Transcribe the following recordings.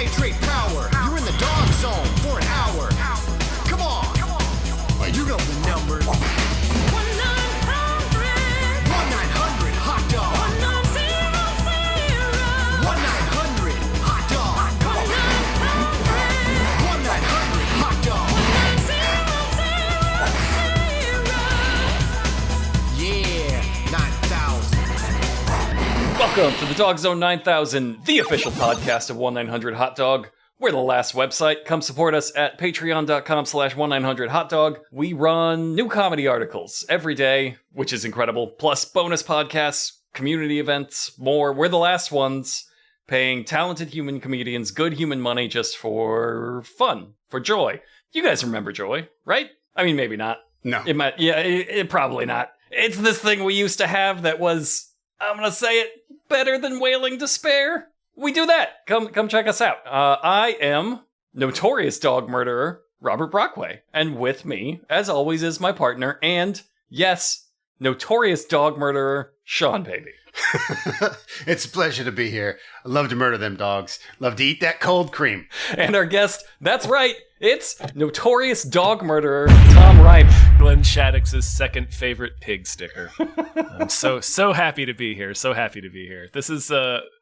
concentrate power. You're in the dog zone for an hour. Come on. You know the number. 1-900 hot dog. 1-900 hot dog. 1-900 hot dog. Yeah, 9,000. Welcome to the Dog Zone 9000, the official podcast of 1-900-HOT-DOG. We're the last website. Come support us at patreon.com/1-900-HOT-DOG. We run new comedy articles every day, which is incredible, plus bonus podcasts, community events, more. We're the last ones paying talented human comedians good human money just for fun, for joy. You guys remember Joy, right? I mean, maybe not. No. It probably not. It's this thing we used to have that was, I'm gonna say it, better than Wailing Despair. We do that. Come check us out. I am notorious dog murderer Robert Brockway, and with me, as always, is my partner and, yes, notorious dog murderer Seanbaby. It's a pleasure to be here. I love to murder them dogs. Love to eat that cold cream. And our guest, that's right, it's notorious dog murderer Tom Reimann. Glenn Shaddix's second favorite pig sticker. I'm so happy to be here. So happy to be here. This is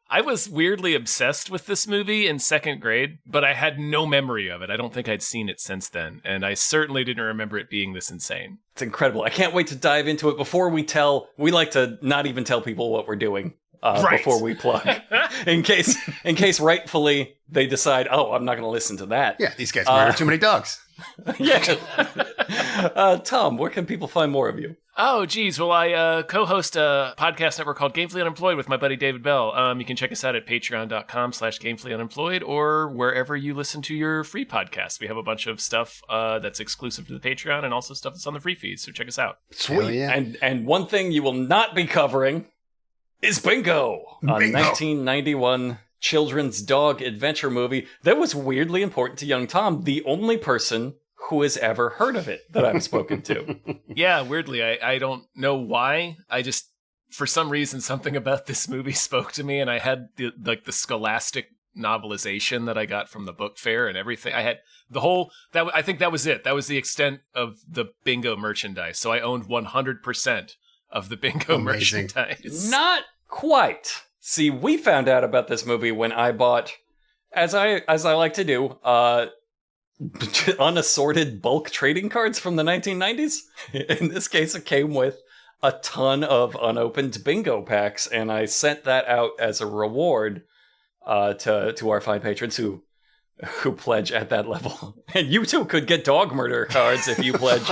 I was weirdly obsessed with this movie in second grade, but I had no memory of it. I don't think I'd seen it since then, and I certainly didn't remember it being this insane. It's incredible. I can't wait to dive into it. Before we like to not even tell people what we're doing before we plug. in case rightfully they decide, oh, I'm not going to listen to that. Yeah, these guys murder too many dogs. Yeah. Tom, where can people find more of you? Oh, geez. Well, I co-host a podcast network called Gamefully Unemployed with my buddy David Bell. You can check us out at patreon.com/gamefullyunemployed or wherever you listen to your free podcasts. We have a bunch of stuff that's exclusive to the Patreon and also stuff that's on the free feed, so check us out. Sweet. Yeah. And one thing you will not be covering is Bingo, a 1991 children's dog adventure movie that was weirdly important to young Tom, the only person who has ever heard of it that I've spoken to. Yeah, weirdly. I don't know why. I just, for some reason, something about this movie spoke to me, and I had the scholastic novelization that I got from the book fair and everything. I had the whole, I think that was it. That was the extent of the Bingo merchandise. So I owned 100% of the Bingo merchandise. Not quite. See, we found out about this movie when I bought, as I like to do, unassorted bulk trading cards from the 1990s. In this case, it came with a ton of unopened bingo packs, and I sent that out as a reward to our fine patrons who pledge at that level. And you too could get dog murder cards if you pledge.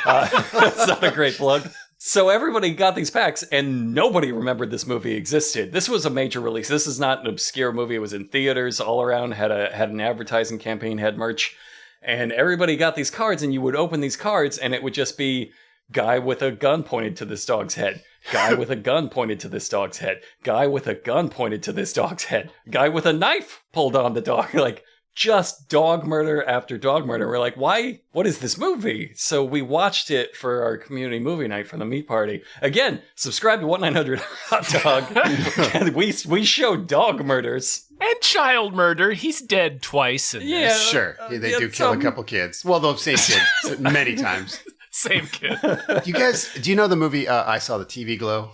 That's not a great plug. So everybody got these packs, and nobody remembered this movie existed. This was a major release. This is not an obscure movie. It was in theaters all around, had an advertising campaign, had merch, and everybody got these cards, and you would open these cards, and it would just be guy with a gun pointed to this dog's head, guy with a gun pointed to this dog's head, guy with a gun pointed to this dog's head, guy with a knife pulled on the dog, like, just dog murder after dog murder. We're like, why? What is this movie? So we watched it for our community movie night for the meat party. Again, subscribe to 1-900-HOT-DOG. we show dog murders. And child murder. He's dead twice in this. Sure. They do kill a couple kids. Well, the same kid many times. Same kid. Do you know the movie I Saw the TV Glow?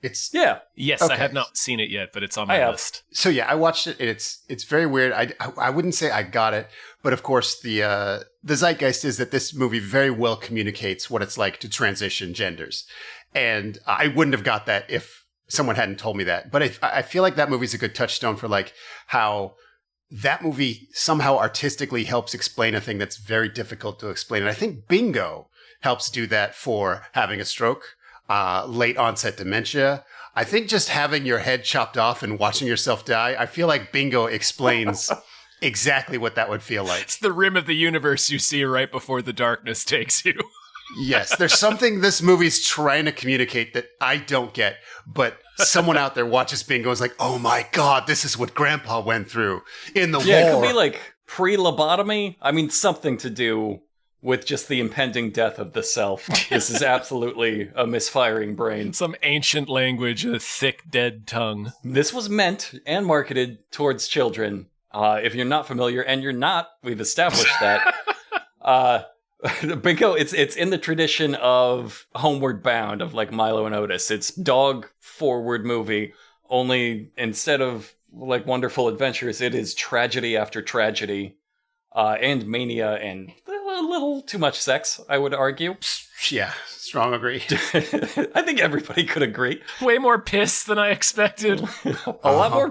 Yes, okay. I have not seen it yet, but it's on my list. So yeah, I watched it, and it's very weird. I wouldn't say I got it, but of course the zeitgeist is that this movie very well communicates what it's like to transition genders, and I wouldn't have got that if someone hadn't told me that. But I feel like that movie's a good touchstone for like how that movie somehow artistically helps explain a thing that's very difficult to explain, and I think Bingo helps do that for having a stroke. Late onset dementia. I think just having your head chopped off and watching yourself die, I feel like Bingo explains exactly what that would feel like. It's the rim of the universe you see right before the darkness takes you. Yes, there's something this movie's trying to communicate that I don't get, but someone out there watches Bingo and is like, oh my God, this is what Grandpa went through in the war. Yeah, it could be like pre-lobotomy. I mean, something to do with just the impending death of the self. This is absolutely a misfiring brain. Some ancient language, a thick, dead tongue. This was meant and marketed towards children. If you're not familiar, and you're not, we've established that. Bingo, it's in the tradition of Homeward Bound, of like Milo and Otis. It's dog forward movie, only instead of like wonderful adventures, it is tragedy after tragedy, and mania and a little too much sex, I would argue. Yeah, strong agree. I think everybody could agree. Way more piss than I expected. A lot more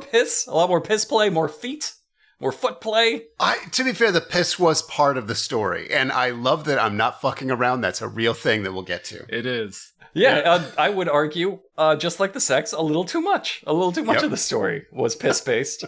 piss play, more feet. More foot play. To be fair, the piss was part of the story, and I love that I'm not fucking around. That's a real thing that we'll get to. It is. Yeah, I would argue, just like the sex, a little too much. A little too much of the story was piss-based.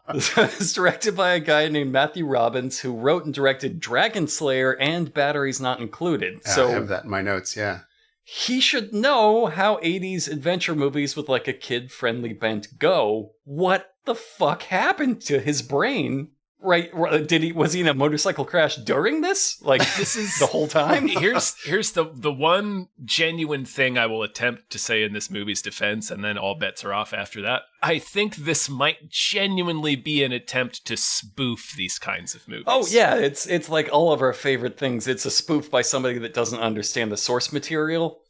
It's directed by a guy named Matthew Robbins, who wrote and directed Dragon Slayer and Batteries Not Included. So I have that in my notes, yeah. He should know how 80s adventure movies with like a kid-friendly bent go. What the fuck happened to his brain? Right? Was he in a motorcycle crash during this? Like, this is the whole time? Here's the one genuine thing I will attempt to say in this movie's defense, and then all bets are off after that. I think this might genuinely be an attempt to spoof these kinds of movies. Oh yeah, it's like all of our favorite things. It's a spoof by somebody that doesn't understand the source material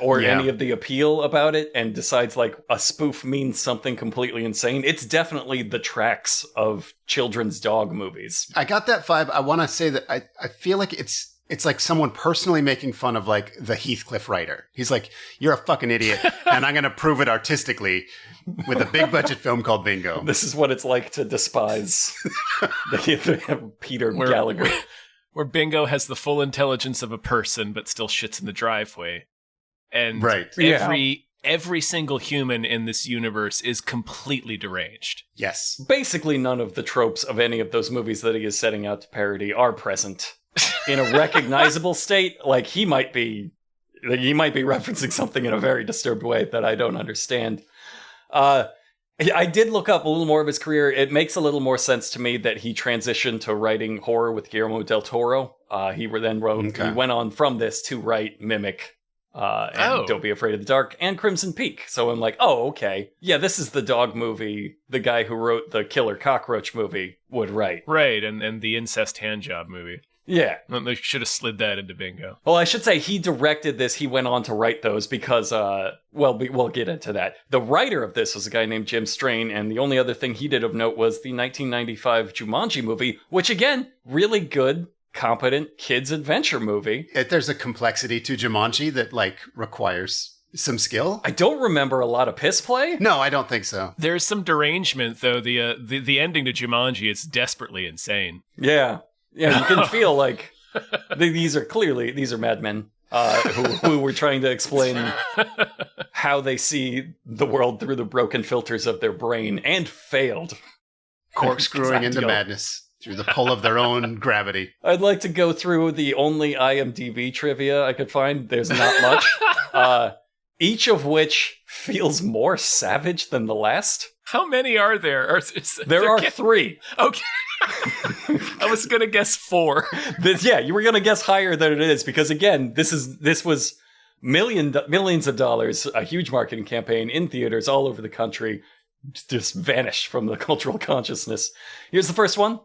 or any of the appeal about it, and decides like a spoof means something completely insane. It's definitely the tracks of children's dog movies. I got that vibe. I want to say that I feel like it's like someone personally making fun of like the Heathcliff writer. He's like, you're a fucking idiot, and I'm going to prove it artistically with a big budget film called Bingo. This is what it's like to despise Peter Gallagher. Where Bingo has the full intelligence of a person, but still shits in the driveway. And every single human in this universe is completely deranged. Yes. Basically, none of the tropes of any of those movies that he is setting out to parody are present in a recognizable state. Like, he might be referencing something in a very disturbed way that I don't understand. I did look up a little more of his career. It makes a little more sense to me that he transitioned to writing horror with Guillermo del Toro. He went on from this to write Mimic, and Don't Be Afraid of the Dark, and Crimson Peak. So I'm like, oh, okay. Yeah, this is the dog movie the guy who wrote the Killer Cockroach movie would write. Right, and the incest handjob movie. Yeah. They should have slid that into Bingo. Well, I should say he directed this. He went on to write those because, we'll get into that. The writer of this was a guy named Jim Strain, and the only other thing he did of note was the 1995 Jumanji movie, which, again, really good, competent kids' adventure movie. There's a complexity to Jumanji that, like, requires some skill. I don't remember a lot of piss play. No, I don't think so. There's some derangement, though. The ending to Jumanji is desperately insane. Yeah. Yeah, you can feel like these are madmen who were trying to explain how they see the world through the broken filters of their brain, and failed. Corkscrewing into madness through the pull of their own gravity. I'd like to go through the only IMDb trivia I could find. There's not much. Each of which feels more savage than the last. How many are there? There are 3. Okay. I was going to guess 4. You were going to guess higher than it is, because again, this was millions of dollars, a huge marketing campaign in theaters all over the country, just vanished from the cultural consciousness. Here's the first one.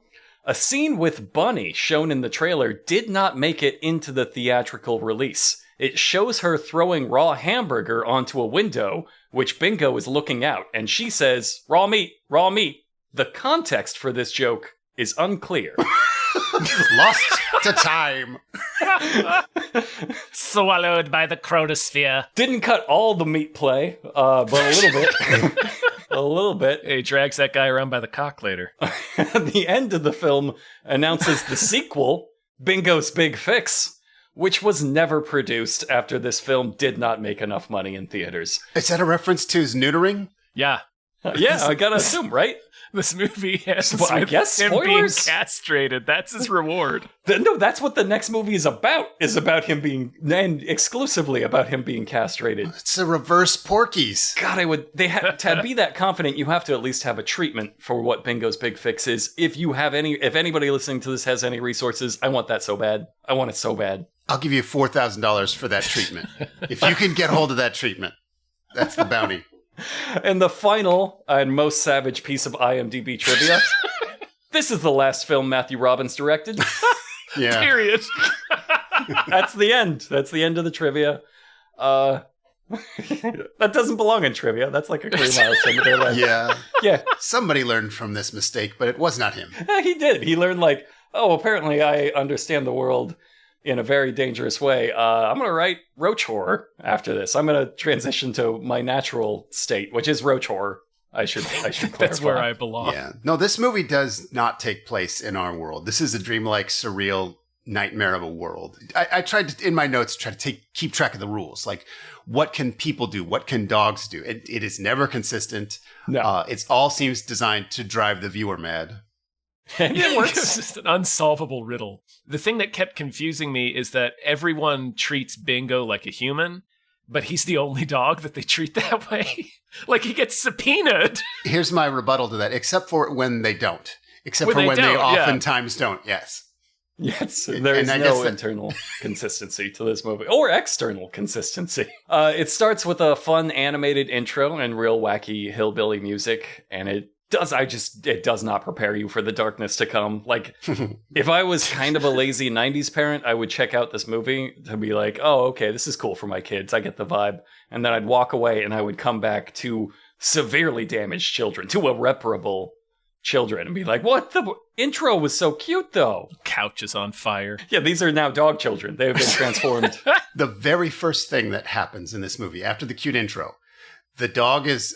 A scene with Bunny shown in the trailer did not make it into the theatrical release. It shows her throwing raw hamburger onto a window, which Bingo is looking out, and she says, "Raw meat, raw meat." The context for this joke is unclear. Lost to time. Swallowed by the chronosphere. Didn't cut all the meat play, but a little bit. A little bit. He drags that guy around by the cock later. The end of the film announces the sequel, Bingo's Big Fix, which was never produced after this film did not make enough money in theaters. Is that a reference to his neutering? Yeah. Yeah, I gotta assume, right? This movie has I guess him being spoilers? castrated. That's his reward. No, that's what the next movie is about him being, and exclusively about him being castrated. It's a reverse Porky's. God, to be that confident, you have to at least have a treatment for what Bingo's Big Fix is. If anybody listening to this has any resources, I want that so bad. I want it so bad. I'll give you $4,000 for that treatment. If you can get hold of that treatment. That's the bounty. And the final and most savage piece of IMDb trivia. This is the last film Matthew Robbins directed. Yeah. Period. That's the end. That's the end of the trivia. That doesn't belong in trivia. That's like a career milestone. But they're like, Yeah. Somebody learned from this mistake, but it was not him. He did. He learned like, oh, apparently I understand the world in a very dangerous way. I'm going to write roach horror after this. I'm going to transition to my natural state, which is roach horror. I should clarify. That's where I belong. Yeah. No, this movie does not take place in our world. This is a dreamlike, surreal nightmare of a world. I tried to, in my notes, try to keep track of the rules. Like, what can people do? What can dogs do? It is never consistent. No. It all seems designed to drive the viewer mad. And it works. It's just an unsolvable riddle. The thing that kept confusing me is that everyone treats Bingo like a human, but he's the only dog that they treat that way. Like, he gets subpoenaed. Here's my rebuttal to that, except for when they don't. Except When for they when they don't, yeah. oftentimes don't, yes. Yes, there is And I guess no internal consistency to this movie, or external consistency. It starts with a fun animated intro and real wacky hillbilly music, and it does not prepare you for the darkness to come. Like, if I was kind of a lazy 90s parent, I would check out this movie to be like, oh, okay, this is cool for my kids. I get the vibe. And then I'd walk away and I would come back to severely damaged children, to irreparable children, and be like, what? The intro was so cute, though. Couch is on fire. Yeah, these are now dog children. They have been transformed. The very first thing that happens in this movie, after the cute intro, the dog is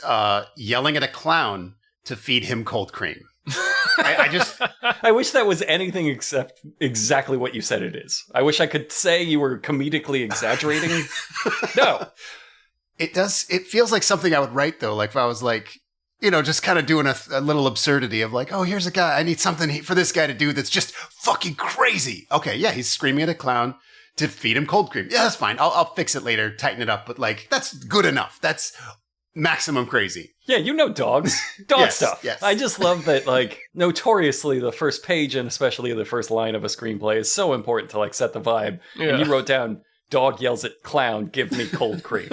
yelling at a clown to feed him cold cream. I wish that was anything except exactly what you said it is. I wish I could say you were comedically exaggerating. No. It feels like something I would write, though. Like, if I was like, you know, just kind of doing a little absurdity of like, oh, here's a guy. I need something for this guy to do that's just fucking crazy. Okay, yeah, he's screaming at a clown to feed him cold cream. Yeah, that's fine. I'll fix it later, tighten it up. But like, that's good enough. That's maximum crazy. Yeah, you know dogs. Dog Yes, stuff. yes. I just love that, like, notoriously the first page and especially the first line of a screenplay is so important to, like, set the vibe. Yeah. And you wrote down, dog yells at clown, give me cold cream.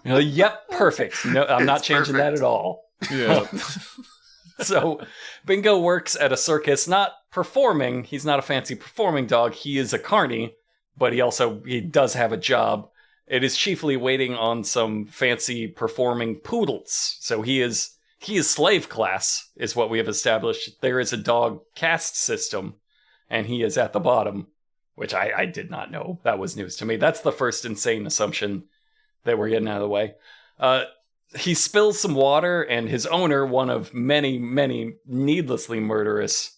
You're like, yep, perfect. No, I'm not It's changing that perfect. at all. Yeah. So, Bingo works at a circus, not performing. He's not a fancy performing dog. He is a carny, but he does have a job. It is chiefly waiting on some fancy performing poodles. So he is slave class, is what we have established. There is a dog caste system, and he is at the bottom, which I did not know. That was news to me. That's the first insane assumption that we're getting out of the way. He spills some water, and his owner, one of many, many needlessly murderous,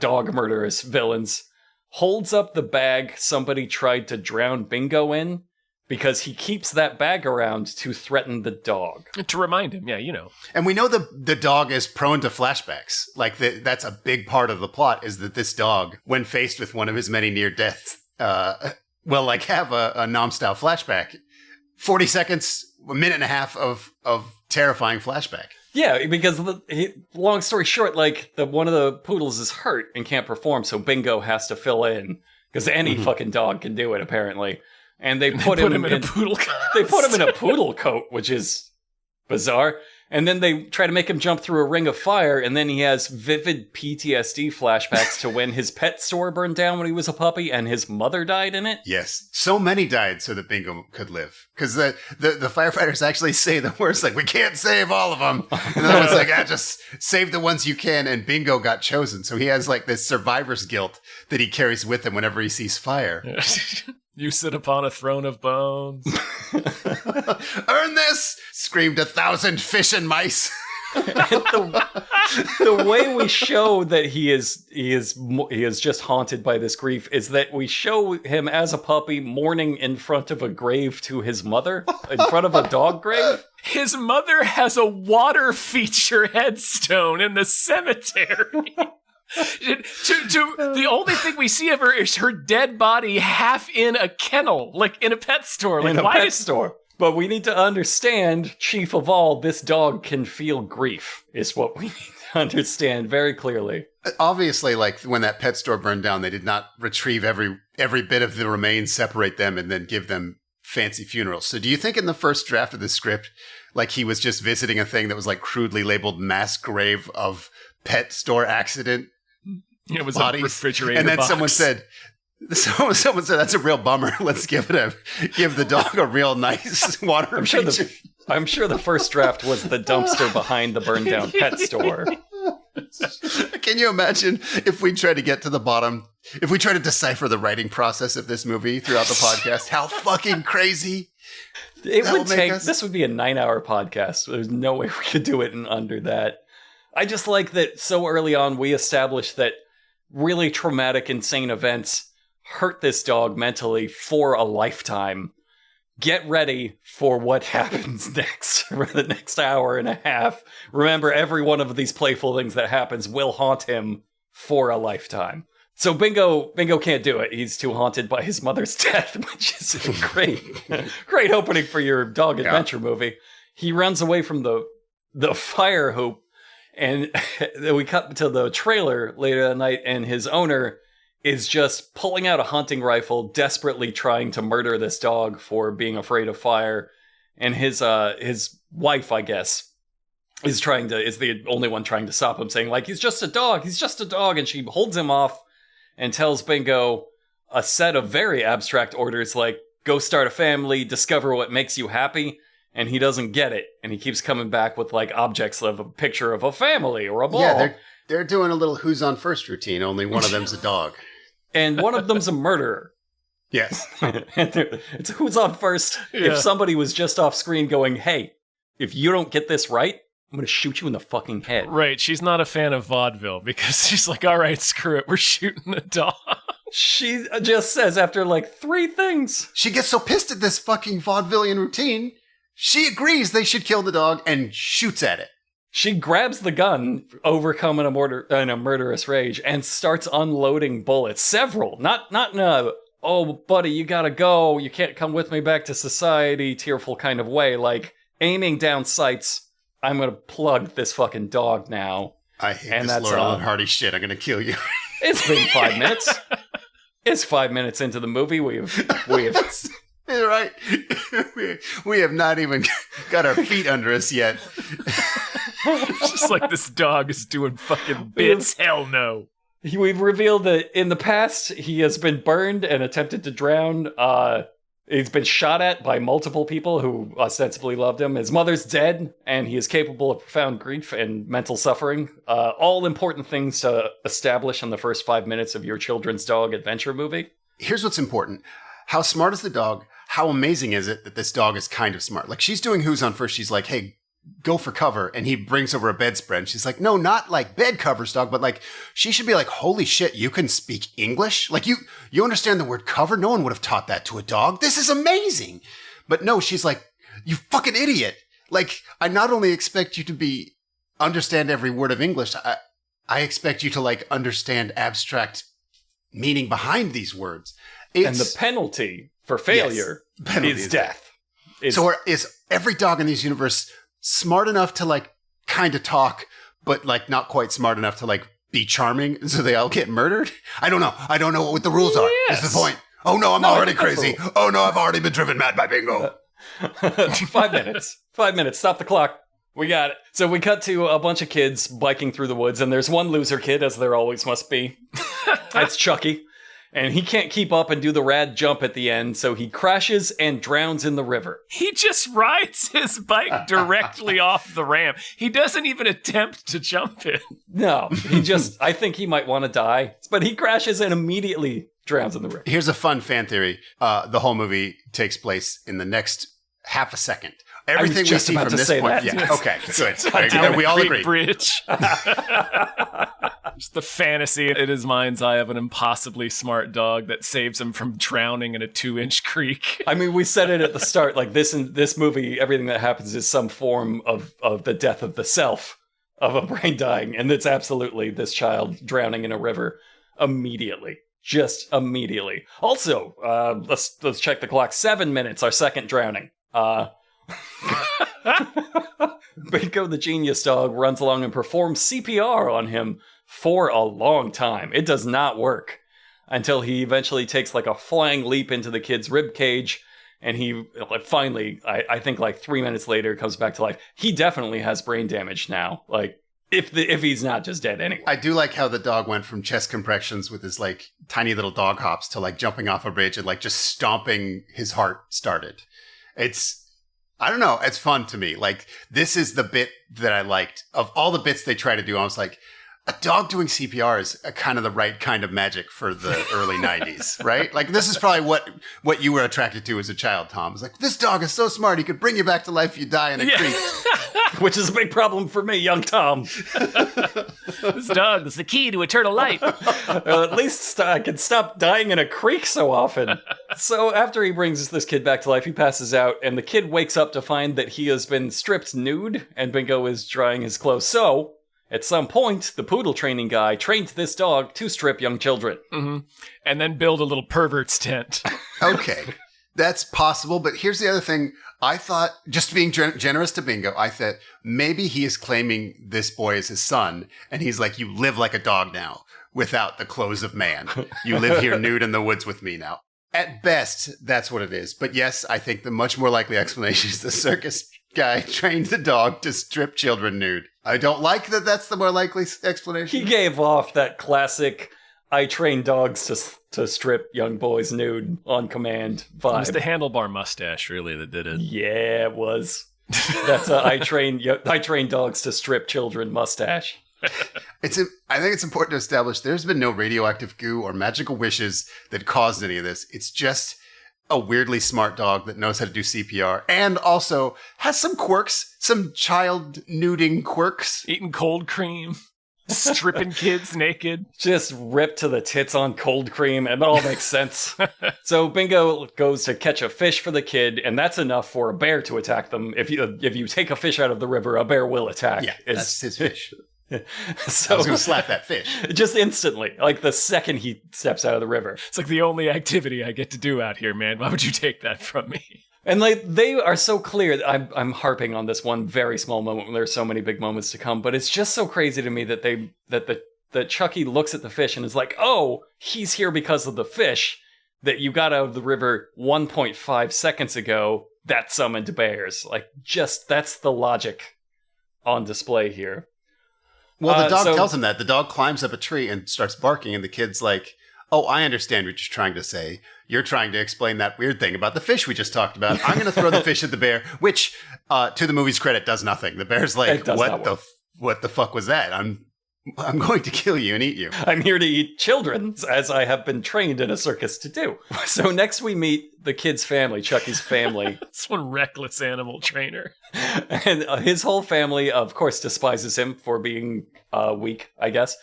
dog murderous villains, holds up the bag somebody tried to drown Bingo in, because he keeps that bag around to threaten the dog. To remind him, yeah, you know. And we know the dog is prone to flashbacks. Like, that's a big part of the plot, is that this dog, when faced with one of his many near deaths, will, like, have a Nom-style flashback. 40 seconds, a minute and a half of terrifying flashback. Yeah, because long story short, like, one of the poodles is hurt and can't perform, so Bingo has to fill in, because any fucking dog can do it, apparently. And they put him in a poodle coat. They put him in a poodle coat, which is bizarre. And then they try to make him jump through a ring of fire, and then he has vivid PTSD flashbacks to when his pet store burned down when he was a puppy and his mother died in it. Yes. So many died so that Bingo could live. Because the firefighters actually say the words, like, we can't save all of them. And then I was like, just save the ones you can. And Bingo got chosen. So he has, like, this survivor's guilt that he carries with him whenever he sees fire. You sit upon a throne of bones. Earn this! Screamed 1,000 fish and mice. The way we show that he is just haunted by this grief is that we show him as a puppy mourning in front of a grave to his mother, in front of a dog grave. His mother has a water feature headstone in the cemetery. The only thing we see of her is her dead body half in a kennel, like in a pet store. Like, In a pet store. But we need to understand, chief of all, this dog can feel grief, is what we need to understand very clearly. Obviously, like, when that pet store burned down, they did not retrieve every bit of the remains, separate them, and then give them fancy funerals. So do you think in the first draft of the script, like he was just visiting a thing that was like crudely labeled mass grave of pet store accident? It was bodies, a refrigerator and then box. someone said, that's a real bummer. Let's give the dog a real nice water. I'm sure the first draft was the dumpster behind the burned down pet store. Can you imagine if we try to get to the bottom, if we try to decipher the writing process of this movie throughout the podcast, how fucking crazy it would take us? This would be a 9-hour podcast. There's no way we could do it in under that. I just like that so early on we established that really traumatic, insane events hurt this dog mentally for a lifetime. Get ready for what happens next for the next hour and a half. Remember, every one of these playful things that happens will haunt him for a lifetime. So Bingo can't do it. He's too haunted by his mother's death, which is a great opening for your dog adventure movie. He runs away from the fire hoop, and then we cut to the trailer later that night, and his owner is just pulling out a hunting rifle, desperately trying to murder this dog for being afraid of fire. And his wife, I guess, is the only one trying to stop him, saying, like, he's just a dog. And she holds him off and tells Bingo a set of very abstract orders, like, go start a family, discover what makes you happy. And he doesn't get it. And he keeps coming back with, like, objects of a picture of a family or a ball. Yeah, they're doing a little who's on first routine, only one of them's a dog. And one of them's a murderer. Yes. It's who's on first. Yeah. If somebody was just off screen going, hey, if you don't get this right, I'm going to shoot you in the fucking head. Right. She's not a fan of vaudeville because she's like, all right, screw it. We're shooting the dog. She just says after like 3 things. She gets so pissed at this fucking vaudevillian routine, she agrees they should kill the dog and shoots at it. She grabs the gun, overcoming a murderous rage, and starts unloading bullets. Several. Not in a, oh, buddy, you gotta go, you can't come with me back to society, tearful kind of way. Like, aiming down sights, I'm gonna plug this fucking dog now. I hate this Laurel and Hardy shit, I'm gonna kill you. It's been 5 minutes. It's 5 minutes into the movie. We have You're right. We have not even got our feet under us yet. It's just like this dog is doing fucking bits. Hell no. We've revealed that in the past, he has been burned and attempted to drown. He's been shot at by multiple people who ostensibly loved him. His mother's dead, and he is capable of profound grief and mental suffering. All important things to establish in the first 5 minutes of your children's dog adventure movie. Here's what's important. How smart is the dog? How amazing is it that this dog is kind of smart? Like, she's doing who's on first. She's like, hey, go for cover. And he brings over a bedspread. And she's like, no, not like bed covers, dog, but like, she should be like, holy shit, you can speak English? Like, you understand the word cover? No one would have taught that to a dog. This is amazing. But no, she's like, you fucking idiot. Like, I not only expect you to understand every word of English, I expect you to like understand abstract meaning behind these words. And the penalty for failure is death. So is every dog in this universe smart enough to like kind of talk, but like not quite smart enough to like be charming, and so they all get murdered? I don't know what the rules are. Yes. Is the point. Oh no, I'm already crazy. Oh no, I've already been driven mad by Bingo. 5 minutes. 5 minutes. Stop the clock. We got it. So we cut to a bunch of kids biking through the woods, and there's one loser kid, as there always must be. That's Chucky. And he can't keep up and do the rad jump at the end, so he crashes and drowns in the river. He just rides his bike directly off the ramp. He doesn't even attempt to jump it. No, I think he might want to die, but he crashes and immediately drowns in the river. Here's a fun fan theory. The whole movie takes place in the next half a second. Everything we see from this point. Yeah. Okay, good. We all agree. Bridge. Just the fantasy in his mind's eye of an impossibly smart dog that saves him from drowning in a 2-inch creek. I mean, we said it at the start, like this movie, everything that happens is some form of the death of the self, of a brain dying. And it's absolutely this child drowning in a river immediately. Just immediately. Also, let's check the clock. 7 minutes, our second drowning. Bingo the genius dog runs along and performs CPR on him for a long time. It does not work until he eventually takes like a flying leap into the kid's rib cage And he finally, I think like 3 minutes later, comes back to life. He definitely has brain damage now. Like, if he's not just dead anyway. I do like how the dog went from chest compressions with his like tiny little dog hops to like jumping off a bridge and like just stomping his heart started. I don't know. It's fun to me. Like, this is the bit that I liked. Of all the bits they try to do, I was like, a dog doing CPR is a kind of the right kind of magic for the early 90s, right? Like, this is probably what you were attracted to as a child, Tom. It's like, this dog is so smart. He could bring you back to life if you die in a creek. Which is a big problem for me, young Tom. This dog is the key to eternal life. At least I can stop dying in a creek so often. So after he brings this kid back to life, he passes out, and the kid wakes up to find that he has been stripped nude, and Bingo is drying his clothes. So, at some point, the poodle training guy trained this dog to strip young children. Mm-hmm. And then build a little pervert's tent. Okay, that's possible, but here's the other thing. I thought, just being generous to Bingo, I thought maybe he is claiming this boy as his son, and he's like, you live like a dog now, without the clothes of man. You live here nude in the woods with me now. At best, that's what it is. But yes, I think the much more likely explanation is the circus guy trained the dog to strip children nude. I don't like that that's the more likely explanation. He gave off that classic, I train dogs to strip young boys nude on command vibe. It was the handlebar mustache, really, that did it. Yeah, it was. That's a I train dogs to strip children mustache. I think it's important to establish there's been no radioactive goo or magical wishes that caused any of this. It's just a weirdly smart dog that knows how to do CPR and also has some quirks, some child nuding quirks. Eating cold cream, stripping kids naked. Just ripped to the tits on cold cream, and it all makes sense. So Bingo goes to catch a fish for the kid, and that's enough for a bear to attack them. If you take a fish out of the river, a bear will attack. Yeah, that's his fish. So, I was going to slap that fish. Just instantly, like the second he steps out of the river. It's like the only activity I get to do out here, man. Why would you take that from me? And like they are so clear. I'm harping on this one very small moment when there's so many big moments to come, but it's just so crazy to me that Chucky looks at the fish and is like, "Oh, he's here because of the fish that you got out of the river 1.5 seconds ago that summoned bears." Like, just that's the logic on display here. Well, the dog tells him that. The dog climbs up a tree and starts barking, and the kid's like, oh, I understand what you're trying to say. You're trying to explain that weird thing about the fish we just talked about. I'm going to throw the fish at the bear, which, to the movie's credit, does nothing. The bear's like, what the fuck was that? I'm going to kill you and eat you. I'm here to eat children, as I have been trained in a circus to do. So next we meet the kid's family, Chucky's family. It's one reckless animal trainer. And his whole family, of course, despises him for being weak, I guess.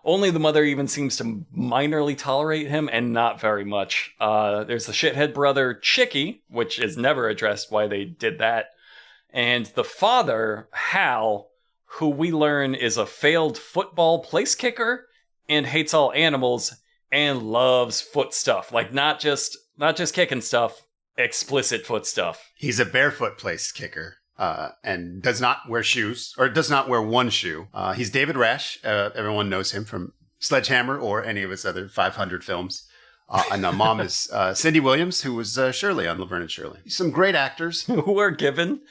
Only the mother even seems to minorly tolerate him, and not very much. There's the shithead brother, Chicky, which is never addressed why they did that. And the father, Hal, who we learn is a failed football place kicker and hates all animals and loves foot stuff. Like, not just kicking stuff, explicit foot stuff. He's a barefoot place kicker. And does not wear shoes, or does not wear one shoe. He's David Rash. Everyone knows him from Sledgehammer or any of his other 500 films. And the mom is Cindy Williams, who was Shirley on Laverne and Shirley. Some great actors. Who are given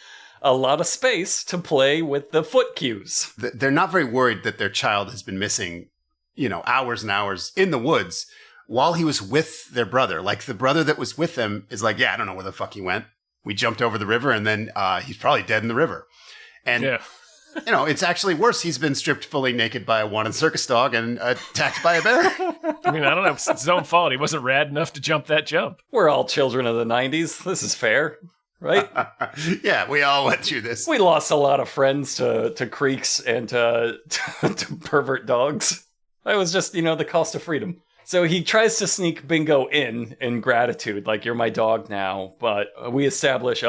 a lot of space to play with the foot cues. They're not very worried that their child has been missing, hours and hours in the woods while he was with their brother. Like, the brother that was with them is like, yeah, I don't know where the fuck he went. We jumped over the river, and then he's probably dead in the river. And, it's actually worse. He's been stripped fully naked by a wanted circus dog and attacked by a bear. I mean, I don't know. It's his own fault. He wasn't rad enough to jump that jump. We're all children of the 90s. This is fair, right? Yeah, we all went through this. We lost a lot of friends to creeks and to pervert dogs. That was just, the cost of freedom. So he tries to sneak Bingo in gratitude, like, you're my dog now. But we establish,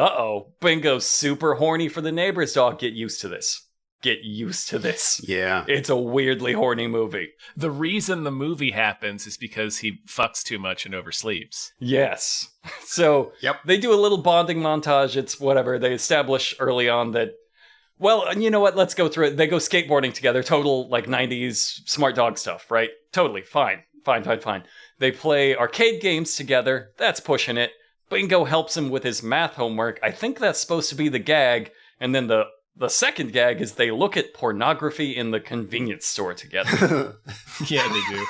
Bingo's super horny for the neighbor's dog. Get used to this. Get used to this. Yeah. It's a weirdly horny movie. The reason the movie happens is because he fucks too much and oversleeps. Yes. So They do a little bonding montage. It's whatever. They establish early on that, well, you know what? Let's go through it. They go skateboarding together. Total, 90s smart dog stuff, right? Totally. Fine. They play arcade games together. That's pushing it. Bingo helps him with his math homework. I think that's supposed to be the gag. And then the second gag is they look at pornography in the convenience store together. Yeah, they do.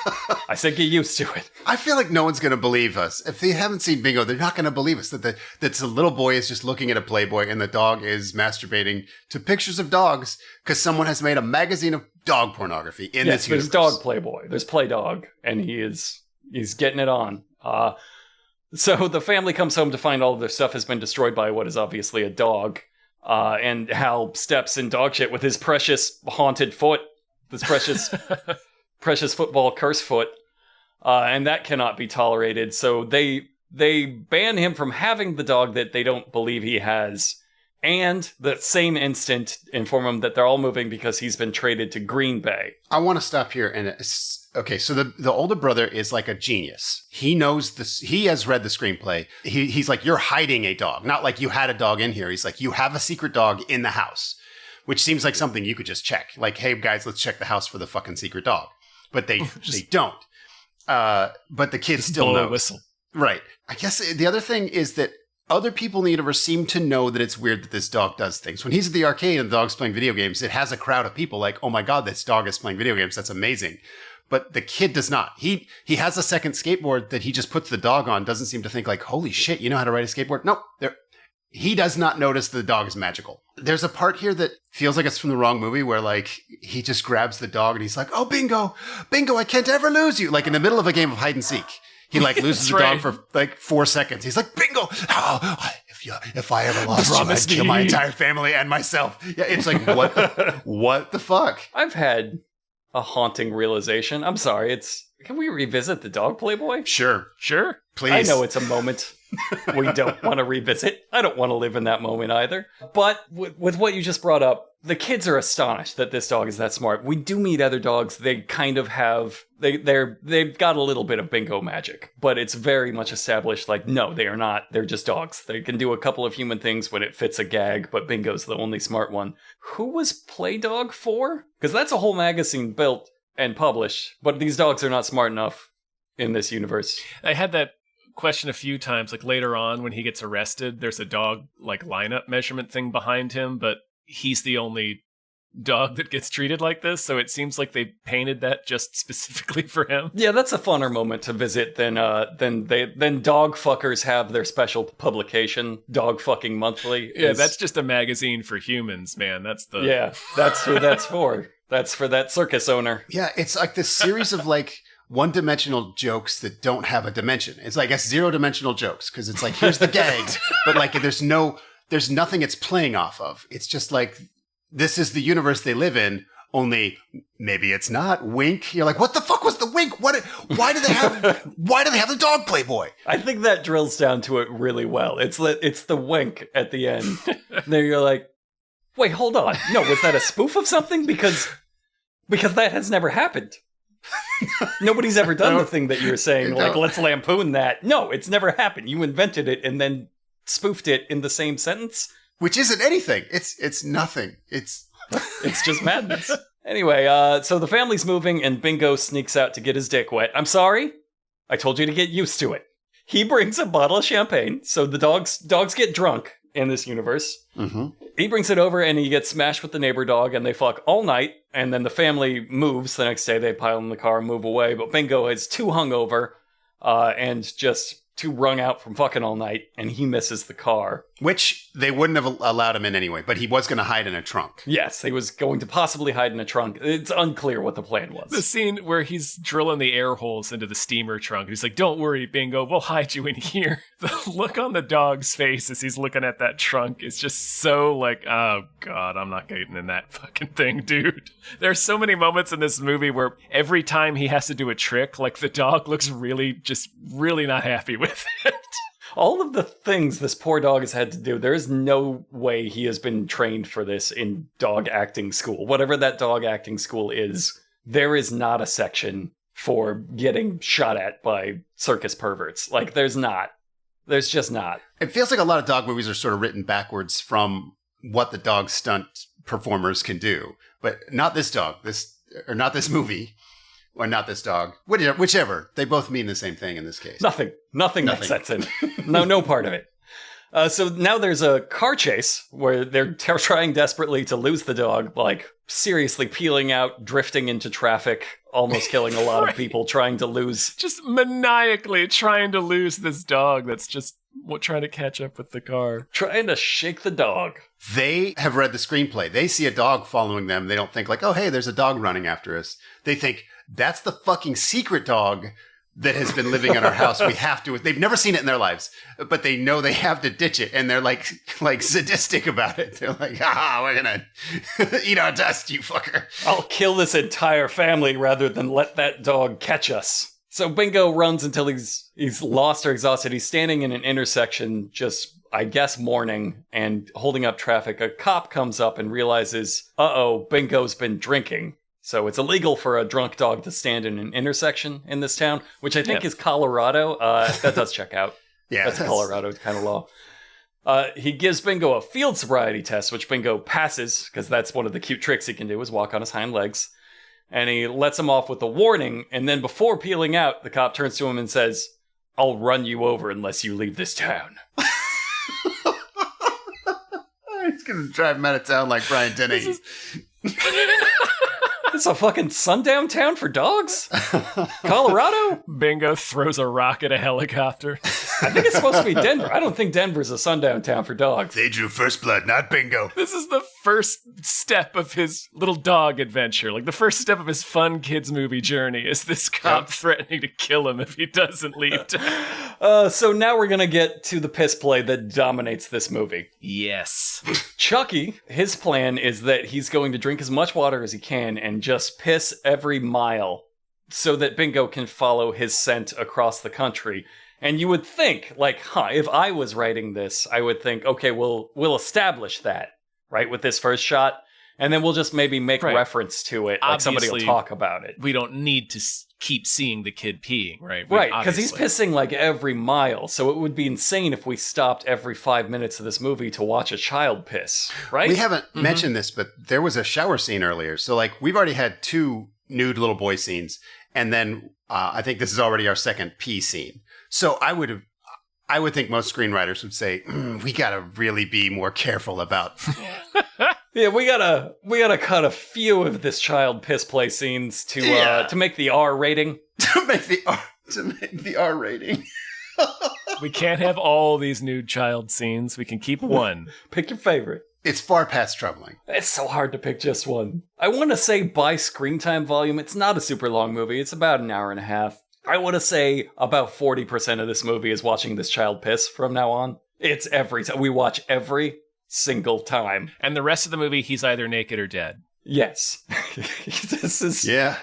I said get used to it. I feel like no one's going to believe us. If they haven't seen Bingo, they're not going to believe us that the little boy is just looking at a Playboy and the dog is masturbating to pictures of dogs because someone has made a magazine of dog pornography in this universe. There's Dog Playboy. There's Play Dog, and he's getting it on. So the family comes home to find all of their stuff has been destroyed by what is obviously a dog. And Hal steps in dog shit with his precious haunted foot, this precious football curse foot, and that cannot be tolerated. So they ban him from having the dog that they don't believe he has, and that same instant inform him that they're all moving because he's been traded to Green Bay. I want to stop here and okay, so the older brother is like a genius. He knows this. He has read the screenplay. He's like, you're hiding a dog. Not like you had a dog in here. He's like, you have a secret dog in the house, which seems like something you could just check. Like, hey, guys, let's check the house for the fucking secret dog. But they don't. But the kid still knows. Whistle. Right. I guess the other thing is that other people in the universe seem to know that it's weird that this dog does things. When he's at the arcade and the dog's playing video games, it has a crowd of people like, oh my God, this dog is playing video games. That's amazing. But the kid does not. He has a second skateboard that he just puts the dog on, doesn't seem to think like, holy shit, you know how to ride a skateboard? Nope. He does not notice the dog is magical. There's a part here that feels like it's from the wrong movie where like he just grabs the dog and he's like, oh, Bingo, I can't ever lose you. Like in the middle of a game of hide and seek. He like loses the dog for like 4 seconds. He's like, Bingo, if I ever lost you, I'd kill my entire family and myself. Yeah, it's like, what the fuck? I've had a haunting realization. I'm sorry, can we revisit the Dog Playboy? Sure. Please. I know it's a moment we don't want to revisit. I don't want to live in that moment either. But with what you just brought up, the kids are astonished that this dog is that smart. We do meet other dogs. They kind of have, they've got a little bit of Bingo magic, but it's very much established like, no, they are not. They're just dogs. They can do a couple of human things when it fits a gag, but Bingo's the only smart one. Who was Play Dog for? Because that's a whole magazine built and published, but these dogs are not smart enough in this universe. I had that question a few times, like later on when he gets arrested, there's a dog like lineup measurement thing behind him, but he's the only dog that gets treated like this, so it seems like they painted that just specifically for him. Yeah, that's a funner moment to visit than dog fuckers have their special publication, Dog Fucking Monthly. Yeah, that's just a magazine for humans, man. That's who that's for. That's for that circus owner. Yeah, it's like this series of like one-dimensional jokes that don't have a dimension. It's like zero-dimensional jokes because it's like, here's the gag, but like there's nothing it's playing off of. It's just like, this is the universe they live in, only maybe it's not. Wink. You're like, what the fuck was the wink? Why do they have the Dog Playboy? I think that drills down to it really well. It's the wink at the end. Then you're like, wait, hold on. No, was that a spoof of something? Because that has never happened. Nobody's ever done the thing that you're saying, like, let's lampoon that. No, it's never happened. You invented it and then spoofed it in the same sentence. Which isn't anything. It's nothing. It's just madness. Anyway, so the family's moving and Bingo sneaks out to get his dick wet. I'm sorry. I told you to get used to it. He brings a bottle of champagne, so the dogs get drunk in this universe. Mm-hmm. He brings it over and he gets smashed with the neighbor dog and they fuck all night. And then the family moves. The next day they pile in the car and move away. But Bingo is too hungover and just too wrung out from fucking all night. And he misses the car. Which they wouldn't have allowed him in anyway. But he was going to hide in a trunk. Yes, he was going to possibly hide in a trunk. It's unclear what the plan was. The scene where he's drilling the air holes into the steamer trunk. He's like, don't worry, Bingo, we'll hide you in here. The look on the dog's face as he's looking at that trunk is just so like, oh God, I'm not getting in that fucking thing, dude. There's so many moments in this movie where every time he has to do a trick, like the dog looks really not happy with it. All of the things this poor dog has had to do, there is no way he has been trained for this in dog acting school. Whatever that dog acting school is, there is not a section for getting shot at by circus perverts. Like, there's not. There's just not. It feels like a lot of dog movies are sort of written backwards from what the dog stunt performers can do. But not this dog, not this movie. Or not this dog. Whichever. They both mean the same thing in this case. Nothing makes sense in it. No part of it. So now there's a car chase where they're trying desperately to lose the dog, like seriously peeling out, drifting into traffic, almost killing a lot of people, trying to lose. Just maniacally trying to lose this dog that's just trying to catch up with the car. Trying to shake the dog. They have read the screenplay. They see a dog following them. They don't think like, oh, hey, there's a dog running after us. They think, that's the fucking secret dog that has been living in our house. We have to. They've never seen it in their lives, but they know they have to ditch it, and they're like sadistic about it. They're like, we're gonna eat our dust, you fucker. I'll kill this entire family rather than let that dog catch us. So Bingo runs until he's lost or exhausted. He's standing in an intersection, just, I guess, mourning and holding up traffic. A cop comes up and realizes, Bingo's been drinking. So it's illegal for a drunk dog to stand in an intersection in this town, which I think is Colorado. That does check out. Yeah, that's a Colorado kind of law. He gives Bingo a field sobriety test, which Bingo passes, because that's one of the cute tricks he can do, is walk on his hind legs. And he lets him off with a warning, and then before peeling out, the cop turns to him and says, I'll run you over unless you leave this town. He's going to drive him out of town like Brian Denny. It's a fucking sundown town for dogs? Colorado? Bingo throws a rock at a helicopter. I think it's supposed to be Denver. I don't think Denver's a sundown town for dogs. They drew first blood, not Bingo. This is the first step of his little dog adventure. Like the first step of his fun kids movie journey is this cop threatening to kill him if he doesn't leave town. So now we're going to get to the piss play that dominates this movie. Yes. Chucky, his plan is that he's going to drink as much water as he can and just piss every mile so that Bingo can follow his scent across the country. And you would think, like, if I was writing this, I would think, okay, we'll establish that, right, with this first shot, and then we'll just maybe make reference to it, like somebody will talk about it. We don't need to keep seeing the kid peeing, right? Right, because he's pissing like every mile, so it would be insane if we stopped every 5 minutes of this movie to watch a child piss, right? We haven't mentioned this, but there was a shower scene earlier. So, like, we've already had 2 nude little boy scenes, and then I think this is already our second pee scene. So I would think most screenwriters would say, we gotta really be more careful about. Yeah, we gotta cut a few of this child piss play scenes to make the R rating. to make the R rating. We can't have all these nude child scenes. We can keep one. Pick your favorite. It's far past troubling. It's so hard to pick just one. I want to say by screen time volume, it's not a super long movie. It's about an hour and a half. I want to say about 40% of this movie is watching this child piss from now on. It's every time. We watch every single time. And the rest of the movie, he's either naked or dead. Yes. This is... Yeah,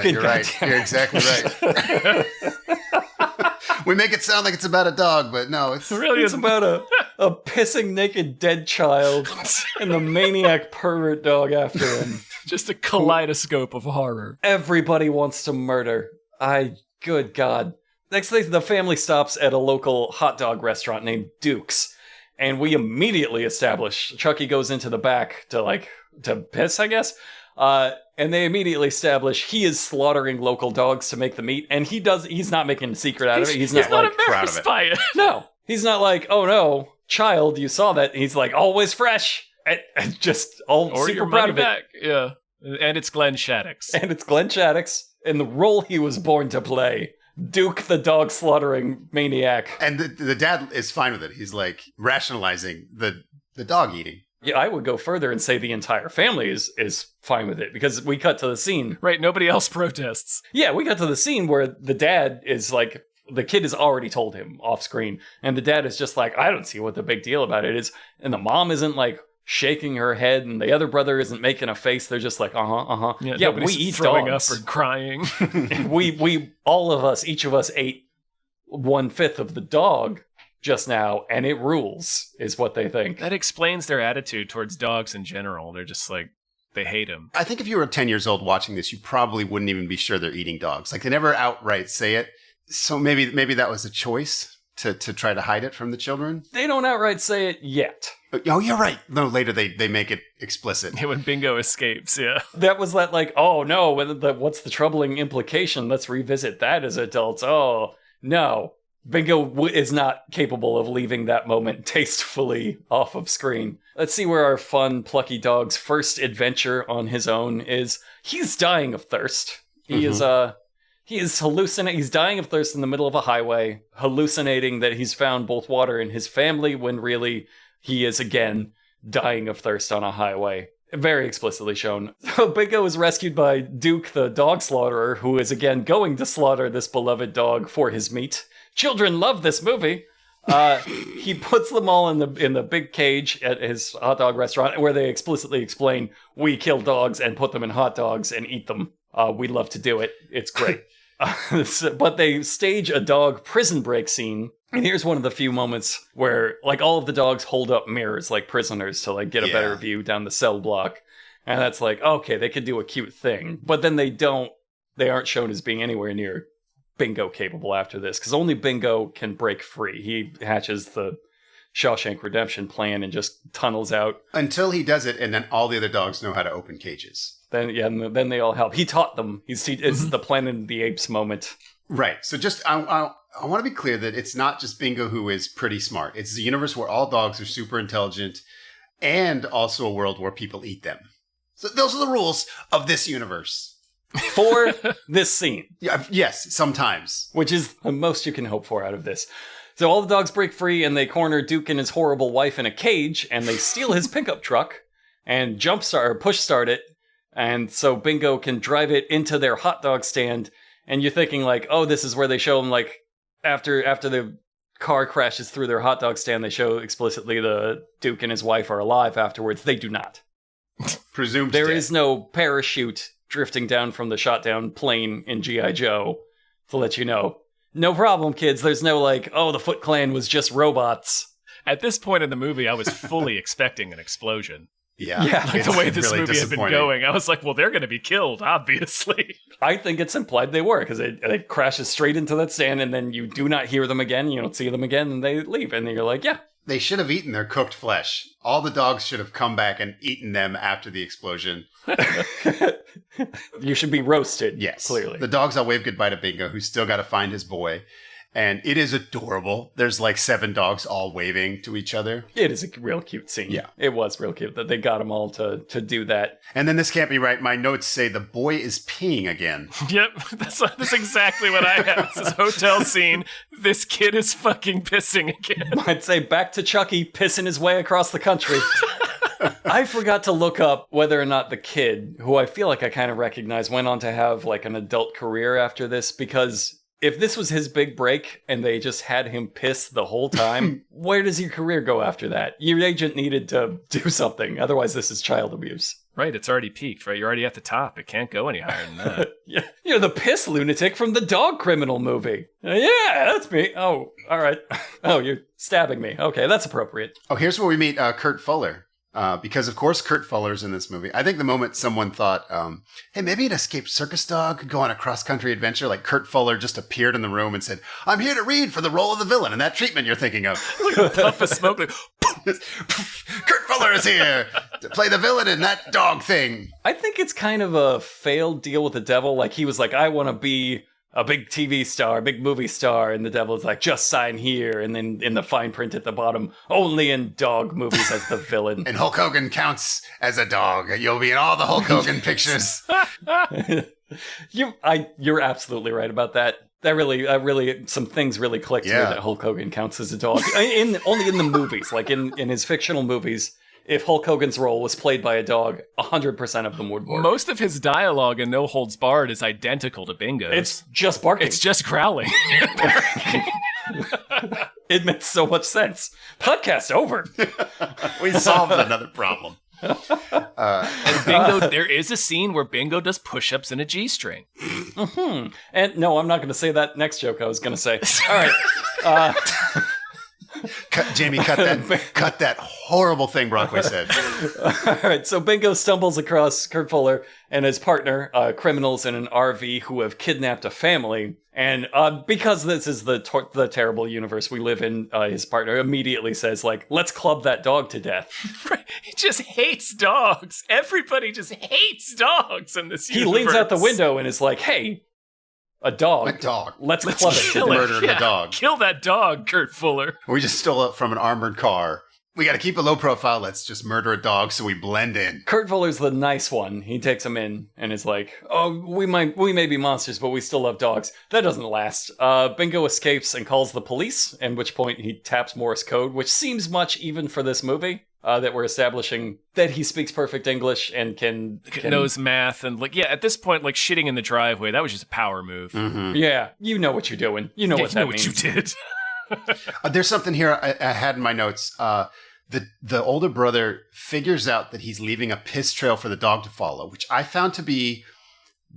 you're right. You're exactly right. We make it sound like it's about a dog, but no, it's really it's about a pissing naked dead child and the maniac pervert dog after him. Just a kaleidoscope of horror. Everybody wants to murder. Good God. Next thing, the family stops at a local hot dog restaurant named Duke's, and we immediately establish Chucky goes into the back to piss, I guess. And they immediately establish he is slaughtering local dogs to make the meat, and he's not making a secret out of it. He's not like proud of it. By it. No, he's not like, oh no, child, you saw that. He's like, always fresh, and just all or super proud of it. Yeah, and it's Glenn Shaddix. In the role he was born to play. Duke, the dog slaughtering maniac. And the dad is fine with it. He's like rationalizing the dog eating. Yeah, I would go further and say the entire family is fine with it, because we cut to the scene. Right, nobody else protests. Yeah, we got to the scene where the dad is like, the kid has already told him off screen, and the dad is just like, I don't see what the big deal about it is. And the mom isn't like shaking her head, and the other brother isn't making a face. They're just like, Yeah, we eat throwing dogs. Up or crying. we all of us, each of us ate 1/5 of the dog just now, and it rules, is what they think. That explains their attitude towards dogs in general. They're just like, they hate him. I think if you were 10 years old watching this, you probably wouldn't even be sure they're eating dogs. Like, they never outright say it. So maybe that was a choice to try to hide it from the children. They don't outright say it yet. Oh, you're right. No, later they make it explicit. When Bingo escapes, yeah. That was that like, oh no, what's the troubling implication? Let's revisit that as adults. Oh, no. Bingo is not capable of leaving that moment tastefully off of screen. Let's see where our fun, plucky dog's first adventure on his own is. He's dying of thirst. He is hallucinating. He's dying of thirst in the middle of a highway, hallucinating that he's found both water and his family, when really he is again dying of thirst on a highway. Very explicitly shown. So Bingo is rescued by Duke, the dog slaughterer, who is again going to slaughter this beloved dog for his meat. Children love this movie. He puts them all in the big cage at his hot dog restaurant, where they explicitly explain, we kill dogs and put them in hot dogs and eat them. We love to do it. It's great. But they stage a dog prison break scene. And here's one of the few moments where, like, all of the dogs hold up mirrors like prisoners to, like, get a better view down the cell block. And that's like, okay, they could do a cute thing. But then they aren't shown as being anywhere near Bingo capable after this, because only Bingo can break free. He hatches the Shawshank Redemption plan and just tunnels out. Until he does it, and then all the other dogs know how to open cages. Then they all help. He taught them. It's the Planet of the Apes moment. Right. So just, I want to be clear that it's not just Bingo who is pretty smart. It's the universe where all dogs are super intelligent, and also a world where people eat them. So those are the rules of this universe. For this scene. Yes, sometimes. Which is the most you can hope for out of this. So all the dogs break free, and they corner Duke and his horrible wife in a cage, and they steal his pickup truck and push start it. And so Bingo can drive it into their hot dog stand. And you're thinking like, oh, this is where they show them, like, after the car crashes through their hot dog stand, they show explicitly the Duke and his wife are alive afterwards. They do not. Presumed There dead. is no parachute drifting down from the shot down plane in G.I. Joe to let you know. No problem, kids. There's no like, oh, the Foot Clan was just robots. At this point in the movie, I was fully expecting an explosion. Yeah. Like the way this movie had been going, I was like, well, they're going to be killed, obviously. I think it's implied they were, because it crashes straight into that stand, and then you do not hear them again, you don't see them again, and they leave, and then you're like, yeah. They should have eaten their cooked flesh. All the dogs should have come back and eaten them after the explosion. You should be roasted, yes. Clearly. The dogs all wave goodbye to Bingo, who's still got to find his boy. And it is adorable. There's like 7 dogs all waving to each other. It is a real cute scene. Yeah. It was real cute that they got them all to do that. And then this can't be right. My notes say the boy is peeing again. Yep, that's exactly what I have. This is hotel scene. This kid is fucking pissing again. I'd say back to Chucky pissing his way across the country. I forgot to look up whether or not the kid, who I feel like I kind of recognize, went on to have like an adult career after this, because if this was his big break and they just had him piss the whole time, where does your career go after that? Your agent needed to do something. Otherwise, this is child abuse. Right, it's already peaked, right? You're already at the top. It can't go any higher than that. Yeah, you're the piss lunatic from the dog criminal movie. Yeah, that's me. Oh, all right. Oh, you're stabbing me. Okay, that's appropriate. Oh, here's where we meet Kurt Fuller. Because, of course, Kurt Fuller's in this movie. I think the moment someone thought, hey, maybe an escaped circus dog could go on a cross-country adventure, like Kurt Fuller just appeared in the room and said, I'm here to read for the role of the villain in that treatment you're thinking of. Like a puff of smoke. Like, Kurt Fuller is here to play the villain in that dog thing. I think it's kind of a failed deal with the devil. Like, he was like, I want to be a big TV star, big movie star, and the devil's like, just sign here, and then in the fine print at the bottom, only in dog movies as the villain. And Hulk Hogan counts as a dog. You'll be in all the Hulk Hogan pictures. You're absolutely right about that. That really, some things really clicked here that Hulk Hogan counts as a dog. Only in the movies, like in his fictional movies. If Hulk Hogan's role was played by a dog, 100% of them would work. Most of his dialogue in No Holds Barred is identical to Bingo's. It's just barking. It's just growling. It makes so much sense. Podcast over. We solved another problem. And Bingo, there is a scene where Bingo does push-ups in a G-string. Mm-hmm. And no, I'm not going to say that next joke I was going to say. All right. Jamie, cut that horrible thing Brockway said. All right, so Bingo stumbles across Kurt Fuller and his partner, criminals in an RV who have kidnapped a family. And because this is the terrible universe we live in, his partner immediately says, like, let's club that dog to death. He just hates dogs. Everybody just hates dogs in this universe. He leans out the window and is like, hey, a dog. Let's club it to murder the dog. Kill that dog, Kurt Fuller. We just stole it from an armored car. We got to keep a low profile. Let's just murder a dog so we blend in. Kurt Fuller's the nice one. He takes him in and is like, oh, we may be monsters, but we still love dogs. That doesn't last. Bingo escapes and calls the police, at which point he taps Morse code, which seems much even for this movie. That we're establishing that he speaks perfect English and can knows math and at this point, like shitting in the driveway, that was just a power move. Mm-hmm. Yeah, you know what you're doing. You know what that means. What you did. There's something here I had in my notes. The older brother figures out that he's leaving a piss trail for the dog to follow, which I found to be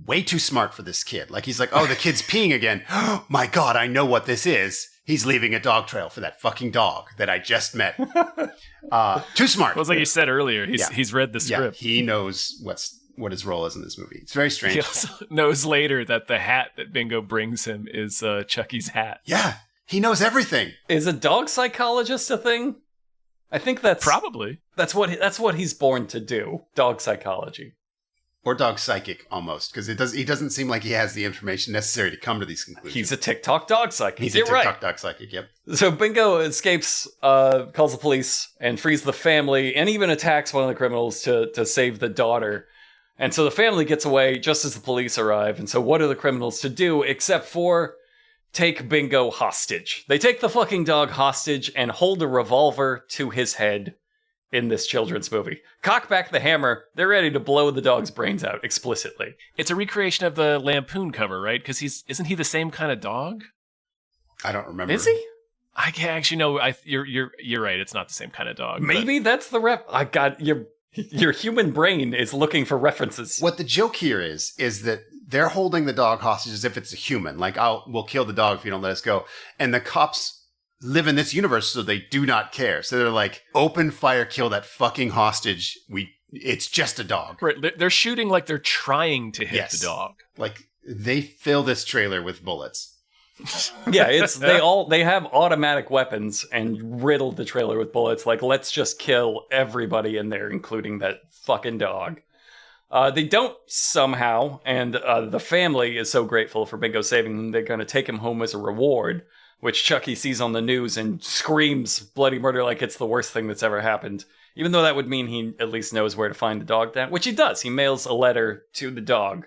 way too smart for this kid. Like he's like, oh, the kid's peeing again. Oh, my God, I know what this is. He's leaving a dog trail for that fucking dog that I just met. Too smart. Well, it's like you said earlier. He's read the script. Yeah, he knows what his role is in this movie. It's very strange. He also knows later that the hat that Bingo brings him is Chucky's hat. Yeah, he knows everything. Is a dog psychologist a thing? I think that's probably that's what he's born to do. Dog psychology. Or dog psychic, almost, because he doesn't seem like he has the information necessary to come to these conclusions. He's a TikTok dog psychic. He's a TikTok dog psychic, yep. So Bingo escapes, calls the police, and frees the family, and even attacks one of the criminals to save the daughter. And so the family gets away just as the police arrive. And so what are the criminals to do except for take Bingo hostage? They take the fucking dog hostage and hold a revolver to his head. In this children's movie. Cock back the hammer, they're ready to blow the dog's brains out explicitly. It's a recreation of the Lampoon cover, right? Because isn't he the same kind of dog? I don't remember. Is he? I can't actually know. You're right. It's not the same kind of dog. Maybe that's the rep. I got your human brain is looking for references. What the joke here is that they're holding the dog hostage as if it's a human. Like, we'll kill the dog if you don't let us go. And the cops live in this universe, so they do not care. So they're like, open fire, kill that fucking hostage. It's just a dog. Right. They're shooting like they're trying to hit the dog. Like they fill this trailer with bullets. Yeah, they have automatic weapons and riddle the trailer with bullets. Like, let's just kill everybody in there, including that fucking dog. They don't somehow, and the family is so grateful for Bingo saving them, they're going to take him home as a reward, which Chucky sees on the news and screams bloody murder like it's the worst thing that's ever happened. Even though that would mean he at least knows where to find the dog then, which he does. He mails a letter to the dog.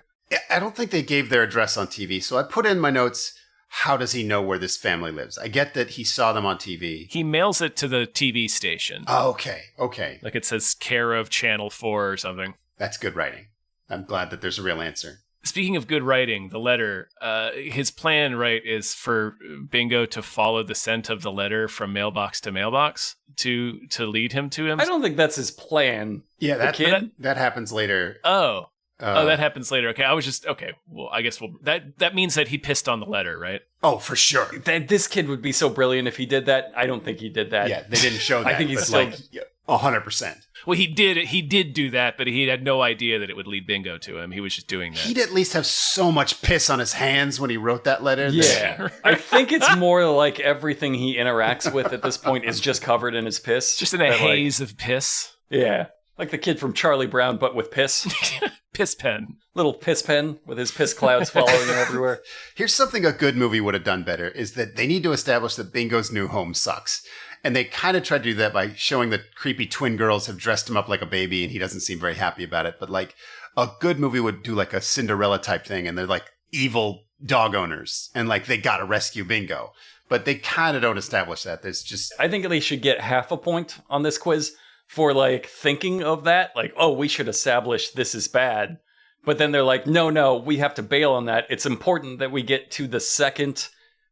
I don't think they gave their address on TV, so I put in my notes, how does he know where this family lives? I get that he saw them on TV. He mails it to the TV station. Oh, okay. Like it says care of Channel 4 or something. That's good writing. I'm glad that there's a real answer. Speaking of good writing, the letter, his plan, right, is for Bingo to follow the scent of the letter from mailbox to mailbox to lead him to him. I don't think that's his plan. Yeah, that happens later. Oh, that happens later. Okay, I was just, okay, well, I guess that means that he pissed on the letter, right? Oh, for sure. This kid would be so brilliant if he did that. I don't think he did that. Yeah, they didn't show that. I think he's still... 100%. Well, he did do that, but he had no idea that it would lead Bingo to him. He was just doing that. He'd at least have so much piss on his hands when he wrote that letter. Yeah. I think it's more like everything he interacts with at this point is just covered in his piss. Just in a haze of piss. Yeah. Like the kid from Charlie Brown, but with piss. Piss pen. Little piss pen with his piss clouds following him everywhere. Here's something a good movie would have done better, is that they need to establish that Bingo's new home sucks. And they kind of try to do that by showing that creepy twin girls have dressed him up like a baby and he doesn't seem very happy about it. But like a good movie would do like a Cinderella type thing and they're like evil dog owners and like they got to rescue Bingo. But they kind of don't establish that. There's just... I think they should get half a point on this quiz for like thinking of that. Like, oh, we should establish this is bad. But then they're like, no, we have to bail on that. It's important that we get to the second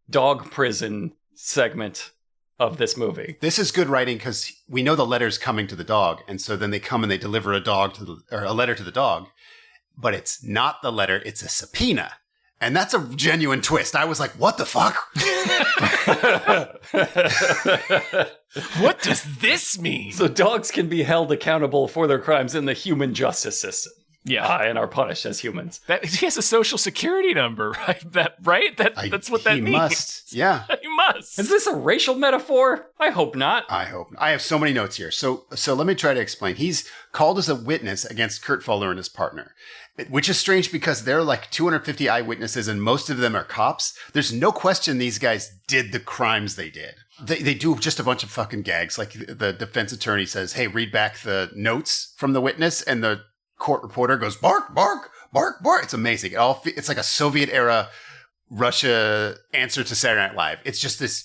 dog prison segment of this movie. This is good writing because we know the letter's coming to the dog, and so then they come and they deliver a letter to the dog, but it's not the letter, it's a subpoena. And that's a genuine twist. I was like, what the fuck? What does this mean? So dogs can be held accountable for their crimes in the human justice system. Yeah. And are punished as humans. He has a social security number, right? That's what that he means. Must. Yeah. He must. Is this a racial metaphor? I hope not. I hope. I have so many notes here. So let me try to explain. He's called as a witness against Kurt Fuller and his partner, which is strange because there are like 250 eyewitnesses and most of them are cops. There's no question these guys did the crimes they did. They do just a bunch of fucking gags. Like the defense attorney says, hey, read back the notes from the witness, and the court reporter goes, bark, bark, bark, bark. It's amazing. It's like a Soviet era Russia answer to Saturday Night Live. It's just this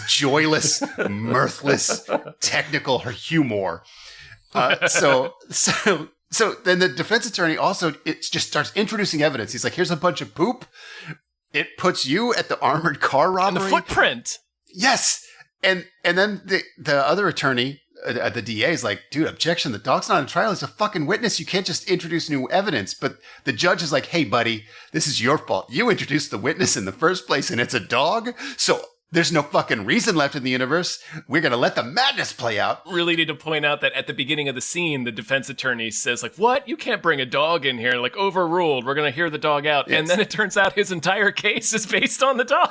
joyless, mirthless, technical humor. So then the defense attorney also, it just starts introducing evidence. He's like, here's a bunch of poop. It puts you at the armored car robbery. And the footprint. Yes. And then the other attorney, the DA, is like, dude, objection. The dog's not on trial. He's a fucking witness. You can't just introduce new evidence. But the judge is like, hey, buddy, this is your fault. You introduced the witness in the first place, and it's a dog. So there's no fucking reason left in the universe. We're going to let the madness play out. Really need to point out that at the beginning of the scene, the defense attorney says, like, what? You can't bring a dog in here. Like, overruled. We're going to hear the dog out. Yes. And then it turns out his entire case is based on the dog.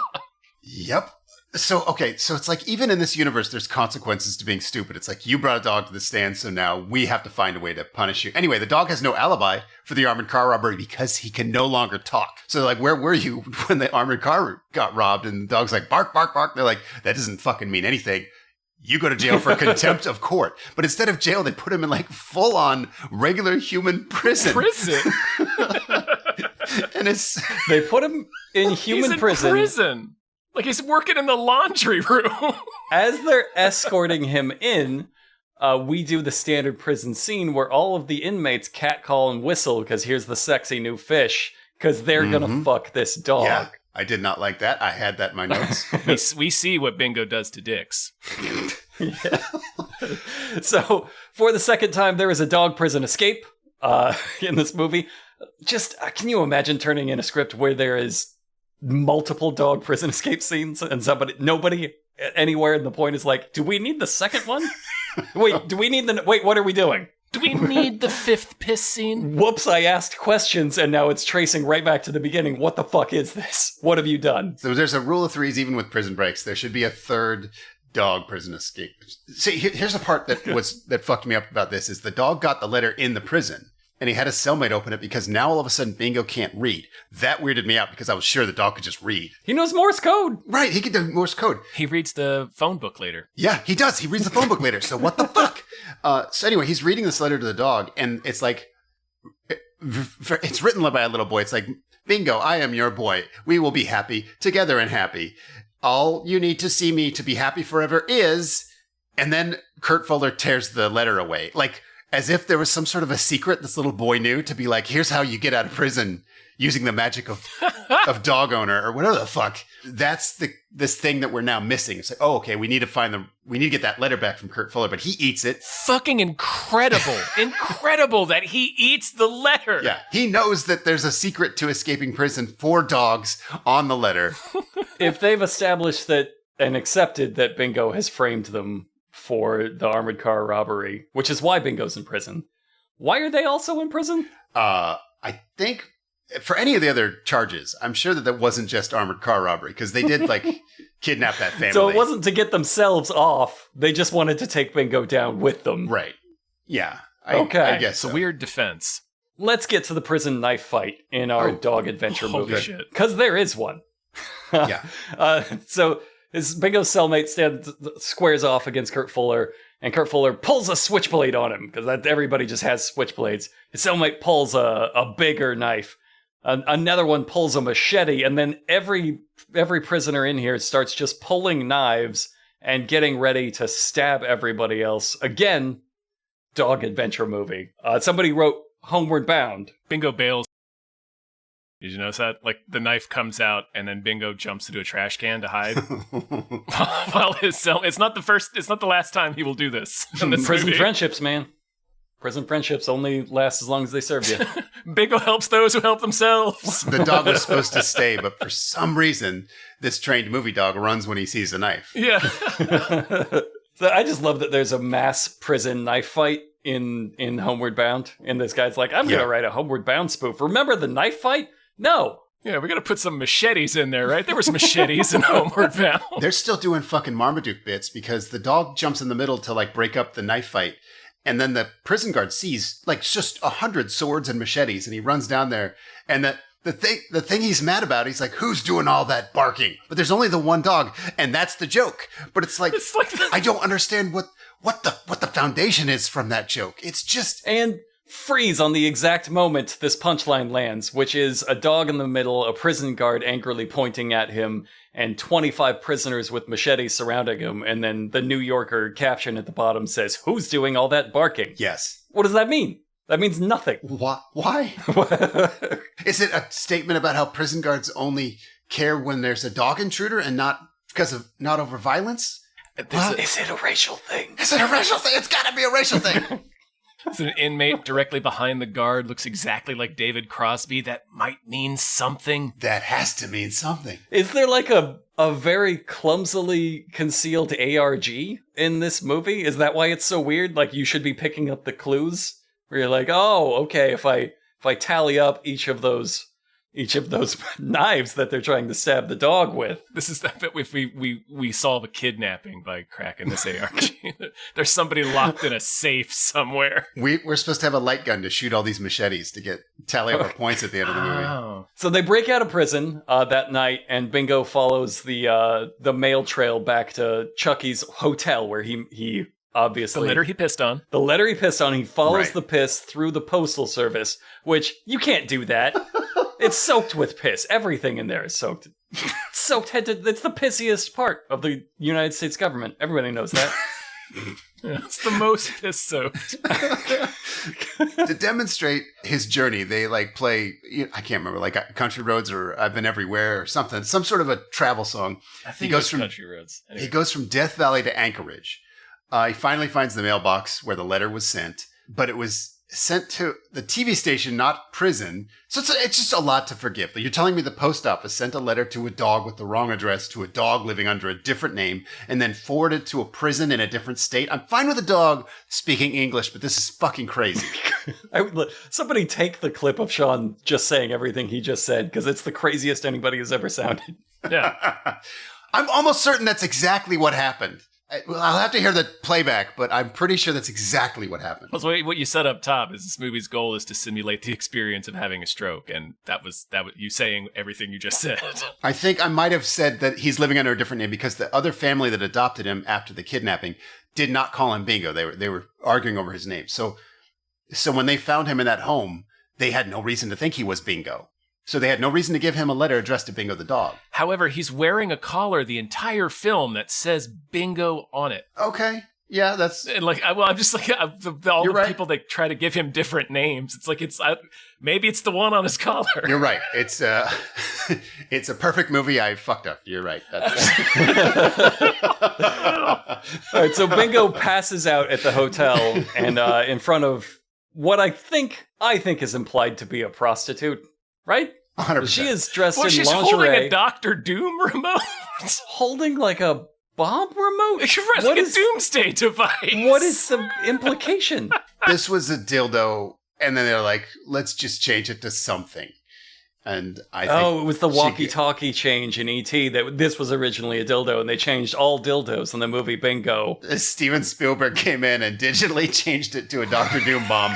Yep. So it's like, even in this universe, there's consequences to being stupid. It's like, you brought a dog to the stand, so now we have to find a way to punish you. Anyway, the dog has no alibi for the armored car robbery because he can no longer talk. So they're like, where were you when the armored car got robbed? And the dog's like, bark, bark, bark. They're like, that doesn't fucking mean anything. You go to jail for contempt of court. But instead of jail, they put him in like full-on regular human prison. And They put him in human prison. Like he's working in the laundry room. As they're escorting him in, we do the standard prison scene where all of the inmates catcall and whistle because here's the sexy new fish, because they're gonna fuck this dog. Yeah, I did not like that. I had that in my notes. We see what Bingo does to dicks. Yeah. So, for the second time, there is a dog prison escape in this movie. Just, can you imagine turning in a script where there is multiple dog prison escape scenes and nobody anywhere in the point is like, do we need the second one? Wait, what are we doing? Do we need the fifth piss scene? Whoops, I asked questions and now it's tracing right back to the beginning. What the fuck is this? What have you done? So there's a rule of threes even with prison breaks. There should be a third dog prison escape. See, here's the part that fucked me up about this is the dog got the letter in the prison. And he had his cellmate open it because now all of a sudden Bingo can't read. That weirded me out because I was sure the dog could just read. He knows Morse code. Right, he could do Morse code. He reads the phone book later. Yeah, he does. He reads the phone book later. So what the fuck? So anyway, he's reading this letter to the dog, and it's like, it's written by a little boy. It's like, Bingo, I am your boy. We will be happy, together and happy. All you need to see me to be happy forever is... And then Kurt Fuller tears the letter away. Like, as if there was some sort of a secret this little boy knew to be like, here's how you get out of prison using the magic of dog owner or whatever the fuck. That's this thing that we're now missing. It's like, oh, okay, we need to get that letter back from Kurt Fuller, but he eats it. Fucking incredible. Incredible that he eats the letter. Yeah, he knows that there's a secret to escaping prison for dogs on the letter. If they've established that and accepted that Bingo has framed them for the armored car robbery, which is why Bingo's in prison. Why are they also in prison? I think for any of the other charges, I'm sure that wasn't just armored car robbery because they did like kidnap that family. So it wasn't to get themselves off. They just wanted to take Bingo down with them. Right. Yeah. I guess it's a weird defense. Let's get to the prison knife fight in our dog adventure movie. Holy shit. Because there is one. Yeah. So his Bingo's cellmate squares off against Kurt Fuller, and Kurt Fuller pulls a switchblade on him, because everybody just has switchblades. His cellmate pulls a bigger knife. Another one pulls a machete, and then every prisoner in here starts just pulling knives and getting ready to stab everybody else. Again, dog adventure movie. Somebody wrote Homeward Bound. Bingo bails. Did you notice that? Like, the knife comes out, and then Bingo jumps into a trash can to hide. While his cell... It's not the last time he will do this in this Prison movie. friendships, man. Prison friendships only last as long as they serve you. Bingo helps those who help themselves. The dog was supposed to stay, but for some reason, this trained movie dog runs when he sees a knife. Yeah. So I just love that there's a mass prison knife fight in Homeward Bound. And this guy's like, I'm going to write a Homeward Bound spoof. Remember the knife fight? No. Yeah, we got to put some machetes in there, right? There was machetes in Homeward Bound. They're still doing fucking Marmaduke bits because the dog jumps in the middle to like break up the knife fight. And then the prison guard sees like just 100 swords and machetes and he runs down there. And the thing he's mad about, he's like, who's doing all that barking? But there's only the one dog. And that's the joke. But it's like I don't understand what the foundation is from that joke. It's just... And freeze on the exact moment this punchline lands, which is a dog in the middle, a prison guard angrily pointing at him, and 25 prisoners with machetes surrounding him, and then the New Yorker caption at the bottom says, who's doing all that barking? Yes. What does that mean? That means nothing. Why? Is it a statement about how prison guards only care when there's a dog intruder and not over violence? Is it a racial thing? Is it a racial thing? It's gotta be a racial thing. It's an inmate directly behind the guard, looks exactly like David Crosby. That might mean something. That has to mean something. Is there like a very clumsily concealed ARG in this movie? Is that why it's so weird? Like you should be picking up the clues where you're like, oh, okay, if I tally up each of those knives that they're trying to stab the dog with. This is that bit if we solve a kidnapping by cracking this ARG. There's somebody locked in a safe somewhere. We're supposed to have a light gun to shoot all these machetes to tally up our points at the end of the movie. Oh. So they break out of prison that night, and Bingo follows the mail trail back to Chucky's hotel where he obviously... The letter he pissed on. The letter he pissed on. He follows Right. the piss through the postal service, which you can't do that. It's soaked with piss. Everything in there is soaked. Soaked head to... It's the pissiest part of the United States government. Everybody knows that. It's the most piss soaked. To demonstrate his journey, they like play, I can't remember, like Country Roads or I've Been Everywhere or something, some sort of a travel song. I think He goes it's from- Country Roads. Anyway. He goes from Death Valley to Anchorage. He finally finds the mailbox where the letter was sent, but it was sent to the TV station, not prison. So it's just a lot to forgive. You're telling me the post office sent a letter to a dog with the wrong address to a dog living under a different name and then forwarded to a prison in a different state? I'm fine with a dog speaking English, but this is fucking crazy. Somebody take the clip of Sean just saying everything he just said, because it's the craziest anybody has ever sounded. Yeah. I'm almost certain that's exactly what happened. I'll have to hear the playback, but I'm pretty sure that's exactly what happened. Well, so what you said up top is this movie's goal is to simulate the experience of having a stroke, and that was you saying everything you just said. I think I might have said that he's living under a different name because the other family that adopted him after the kidnapping did not call him Bingo. They were arguing over his name. So when they found him in that home, they had no reason to think he was Bingo. So they had no reason to give him a letter addressed to Bingo the dog. However, he's wearing a collar the entire film that says Bingo on it. Okay. Yeah, that's... And I'm just like, all You're the right. people that try to give him different names. It's like, maybe it's the one on his collar. You're right. It's it's a perfect movie. I fucked up. You're right. All right, so Bingo passes out at the hotel and in front of what I think is implied to be a prostitute, right? 100%. She is dressed Well, in she's lingerie. holding a Dr. Doom remote. Holding like a bomb remote? It's like a doomsday device. What is the implication? This was a dildo, and then they're like, let's just change it to something. And I think it was the walkie-talkie change in E.T. that this was originally a dildo, and they changed all dildos in the movie Bingo. Steven Spielberg came in and digitally changed it to a Dr. Doom bomb.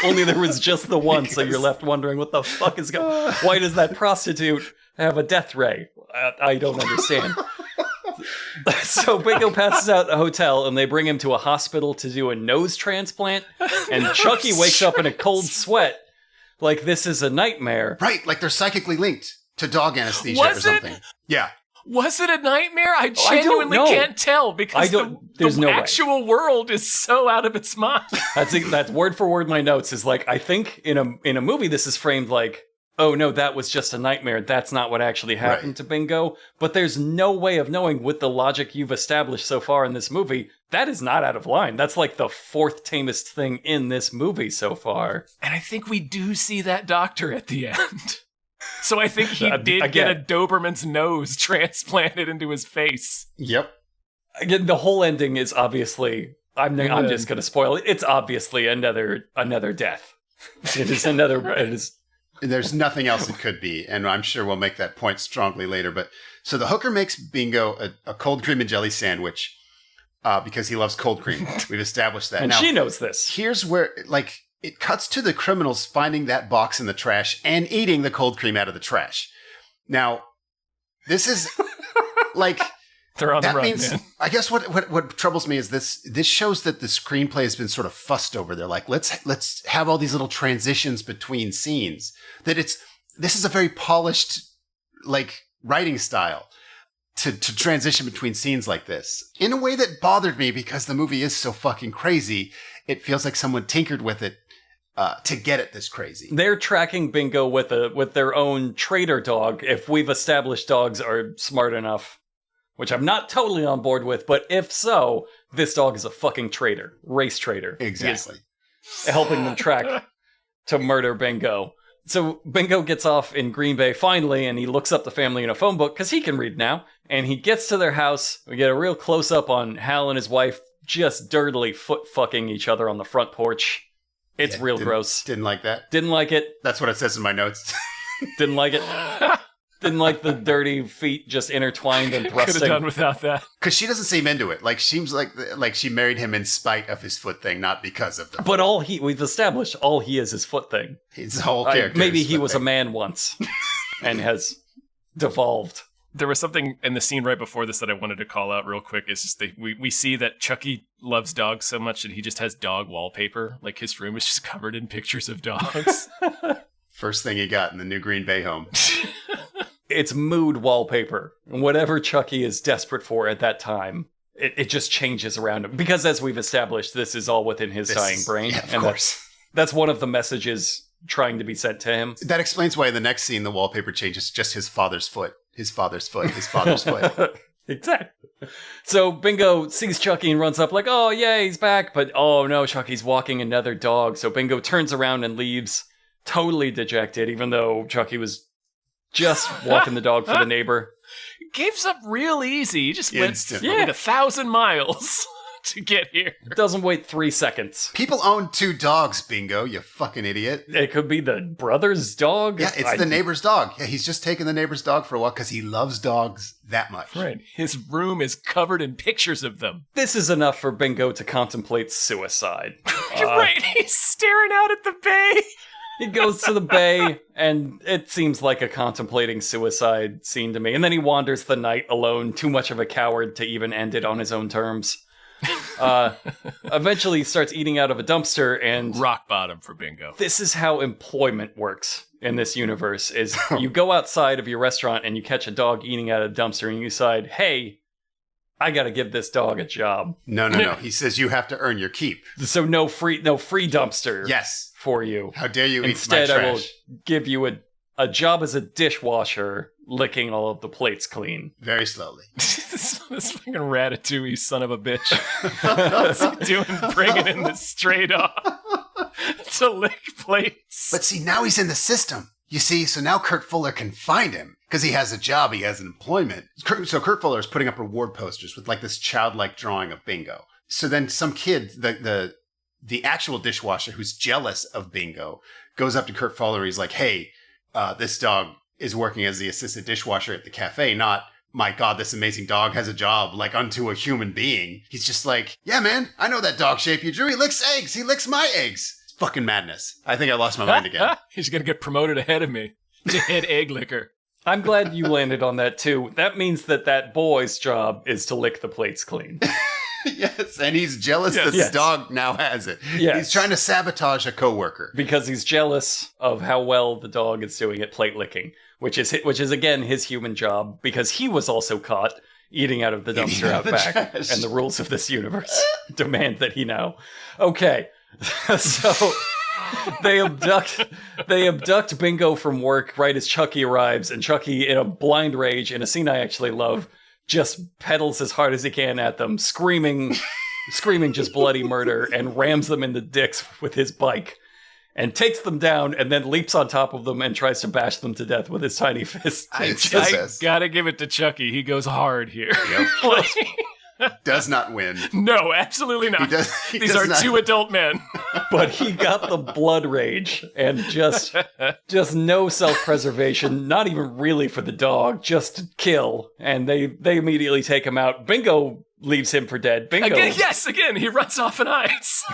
Only there was just the one, so you're left wondering what the fuck is going. Why does that prostitute have a death ray? I don't understand. So Bingo passes out at a hotel, and they bring him to a hospital to do a nose transplant. And Chucky wakes up in a cold sweat, like this is a nightmare. Right, like they're psychically linked to dog anesthesia Was or something. Yeah. Was it a nightmare? I don't genuinely know. can't tell because there's the no way. actual world is so out of its mind. That's word for word my notes is like, I think in a movie this is framed like, oh no, that was just a nightmare. That's not what actually happened to Bingo. But there's no way of knowing with the logic you've established so far in this movie That is not out of line. That's like the fourth tamest thing in this movie so far. And I think we do see that doctor at the end. So I think he did again, get a Doberman's nose transplanted into his face. Yep. Again, the whole ending is obviously, I'm just going to spoil it. It's obviously another death. It is another, Right. it is. There's nothing else it could be, and I'm sure we'll make that point strongly later. But so the hooker makes Bingo a cold cream and jelly sandwich because he loves cold cream. We've established that. And now, she knows this. here's where, like, it cuts to the criminals finding that box in the trash and eating the cold cream out of the trash. Now, this is like... They're on the That run, means, man. I guess what troubles me is this shows that the screenplay has been sort of fussed over. They're like, let's have all these little transitions between scenes. This is a very polished, like, writing style to transition between scenes like this in a way that bothered me because the movie is so fucking crazy. It feels like someone tinkered with it to get it this crazy. They're tracking Bingo with their own trader dog. If we've established dogs are smart enough, which I'm not totally on board with, but if so, this dog is a fucking traitor, race traitor. Exactly. He's helping them track to murder Bingo. So Bingo gets off in Green Bay finally, and he looks up the family in a phone book, because he can read now, and he gets to their house. We get a real close-up on Hal and his wife just dirtily foot-fucking each other on the front porch. It's real gross. Didn't like that. Didn't like it. That's what it says in my notes. Didn't like it. Didn't like the dirty feet just intertwined and Could have thrusting. done without that. Because she doesn't seem into it. Like, seems like she married him in spite of his foot thing, not because of the. But we've established all he is his foot thing. His whole character. Maybe is he foot was thing. a man once and has devolved. There was something in the scene right before this that I wanted to call out real quick. It's just we see that Chucky loves dogs so much that he just has dog wallpaper. Like, his room is just covered in pictures of dogs. First thing he got in the new Green Bay home. It's mood wallpaper. Whatever Chucky is desperate for at that time, it just changes around him. Because as we've established, this is all within his dying brain. Yeah, of and course. that's one of the messages trying to be sent to him. That explains why in the next scene the wallpaper changes just his father's foot. His father's foot. His father's foot. Exactly. So Bingo sees Chucky and runs up like, oh, yeah, he's back. But oh no, Chucky's walking another dog. So Bingo turns around and leaves, totally dejected, even though Chucky was just walking the dog for the neighbor. Gives up real easy. He just went Instantly. like 1,000 miles to get here. Doesn't wait 3 seconds. People own 2 dogs, Bingo, you fucking idiot. It could be the brother's dog. Yeah, it's the neighbor's dog. Yeah, he's just taking the neighbor's dog for a walk because he loves dogs that much. Right. His room is covered in pictures of them. This is enough for Bingo to contemplate suicide. You're right. He's staring out at the bay. He goes to the bay, and it seems like a contemplating suicide scene to me. And then he wanders the night alone, too much of a coward to even end it on his own terms. Eventually, he starts eating out of a dumpster, and Rock bottom for Bingo. this is how employment works in this universe: is you go outside of your restaurant and you catch a dog eating out of a dumpster, and you decide, "Hey, I got to give this dog a job." No. He says you have to earn your keep. So no free dumpster. Yes. For you. How dare you Instead, eat my I will trash? give you a job as a dishwasher, licking all of the plates clean. Very slowly. this fucking Ratatouille son of a bitch. What's he doing bringing in this stray dog to lick plates? But see, now he's in the system. You see, so now Kurt Fuller can find him because he has a job, he has an employment. So Kurt Fuller is putting up reward posters with like this childlike drawing of Bingo. So then some kid, the actual dishwasher who's jealous of Bingo goes up to Kurt Fuller. He's like, hey, this dog is working as the assistant dishwasher at the cafe, not, my God, this amazing dog has a job like unto a human being. He's just like, yeah, man, I know that dog shape you drew. He licks eggs. He licks my eggs. It's fucking madness. I think I lost my mind again. He's going to get promoted ahead of me to head egg licker. I'm glad you landed on that too. That means that boy's job is to lick the plates clean. Yes, and he's jealous that Yes. his dog now has it. Yes. He's trying to sabotage a coworker. Because he's jealous of how well the dog is doing at plate licking, which is again his human job, because he was also caught eating out of the dumpster Eating out out the back, trash. and the rules of this universe demand that he know. Okay, so they abduct Bingo from work right as Chucky arrives, and Chucky, in a blind rage, in a scene I actually love, just pedals as hard as he can at them, screaming screaming just bloody murder, and rams them in the dicks with his bike. And takes them down, and then leaps on top of them and tries to bash them to death with his tiny fist. I gotta give it to Chucky. He goes hard here. Yep. Does not win. No, absolutely not. These are two adult men. But he got the blood rage and just no self-preservation, not even really for the dog, just to kill. And they immediately take him out. Bingo leaves him for dead. Bingo Again, he runs off and hides.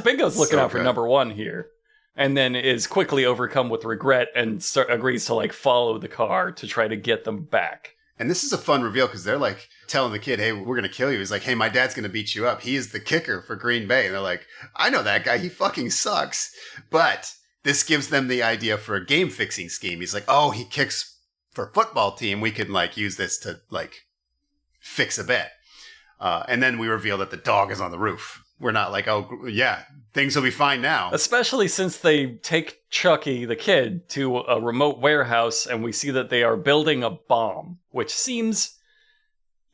Bingo's looking So out for good. number one here. And then is quickly overcome with regret and agrees to follow the car to try to get them back. And this is a fun reveal because they're like telling the kid, hey, we're going to kill you. He's like, hey, my dad's going to beat you up. He is the kicker for Green Bay. And they're like, I know that guy. He fucking sucks. But this gives them the idea for a game fixing scheme. He's like, oh, he kicks for a football team. We can use this to fix a bet. And then we reveal that the dog is on the roof. We're not like, oh, yeah, things will be fine now. Especially since they take Chucky, the kid, to a remote warehouse, and we see that they are building a bomb, which seems,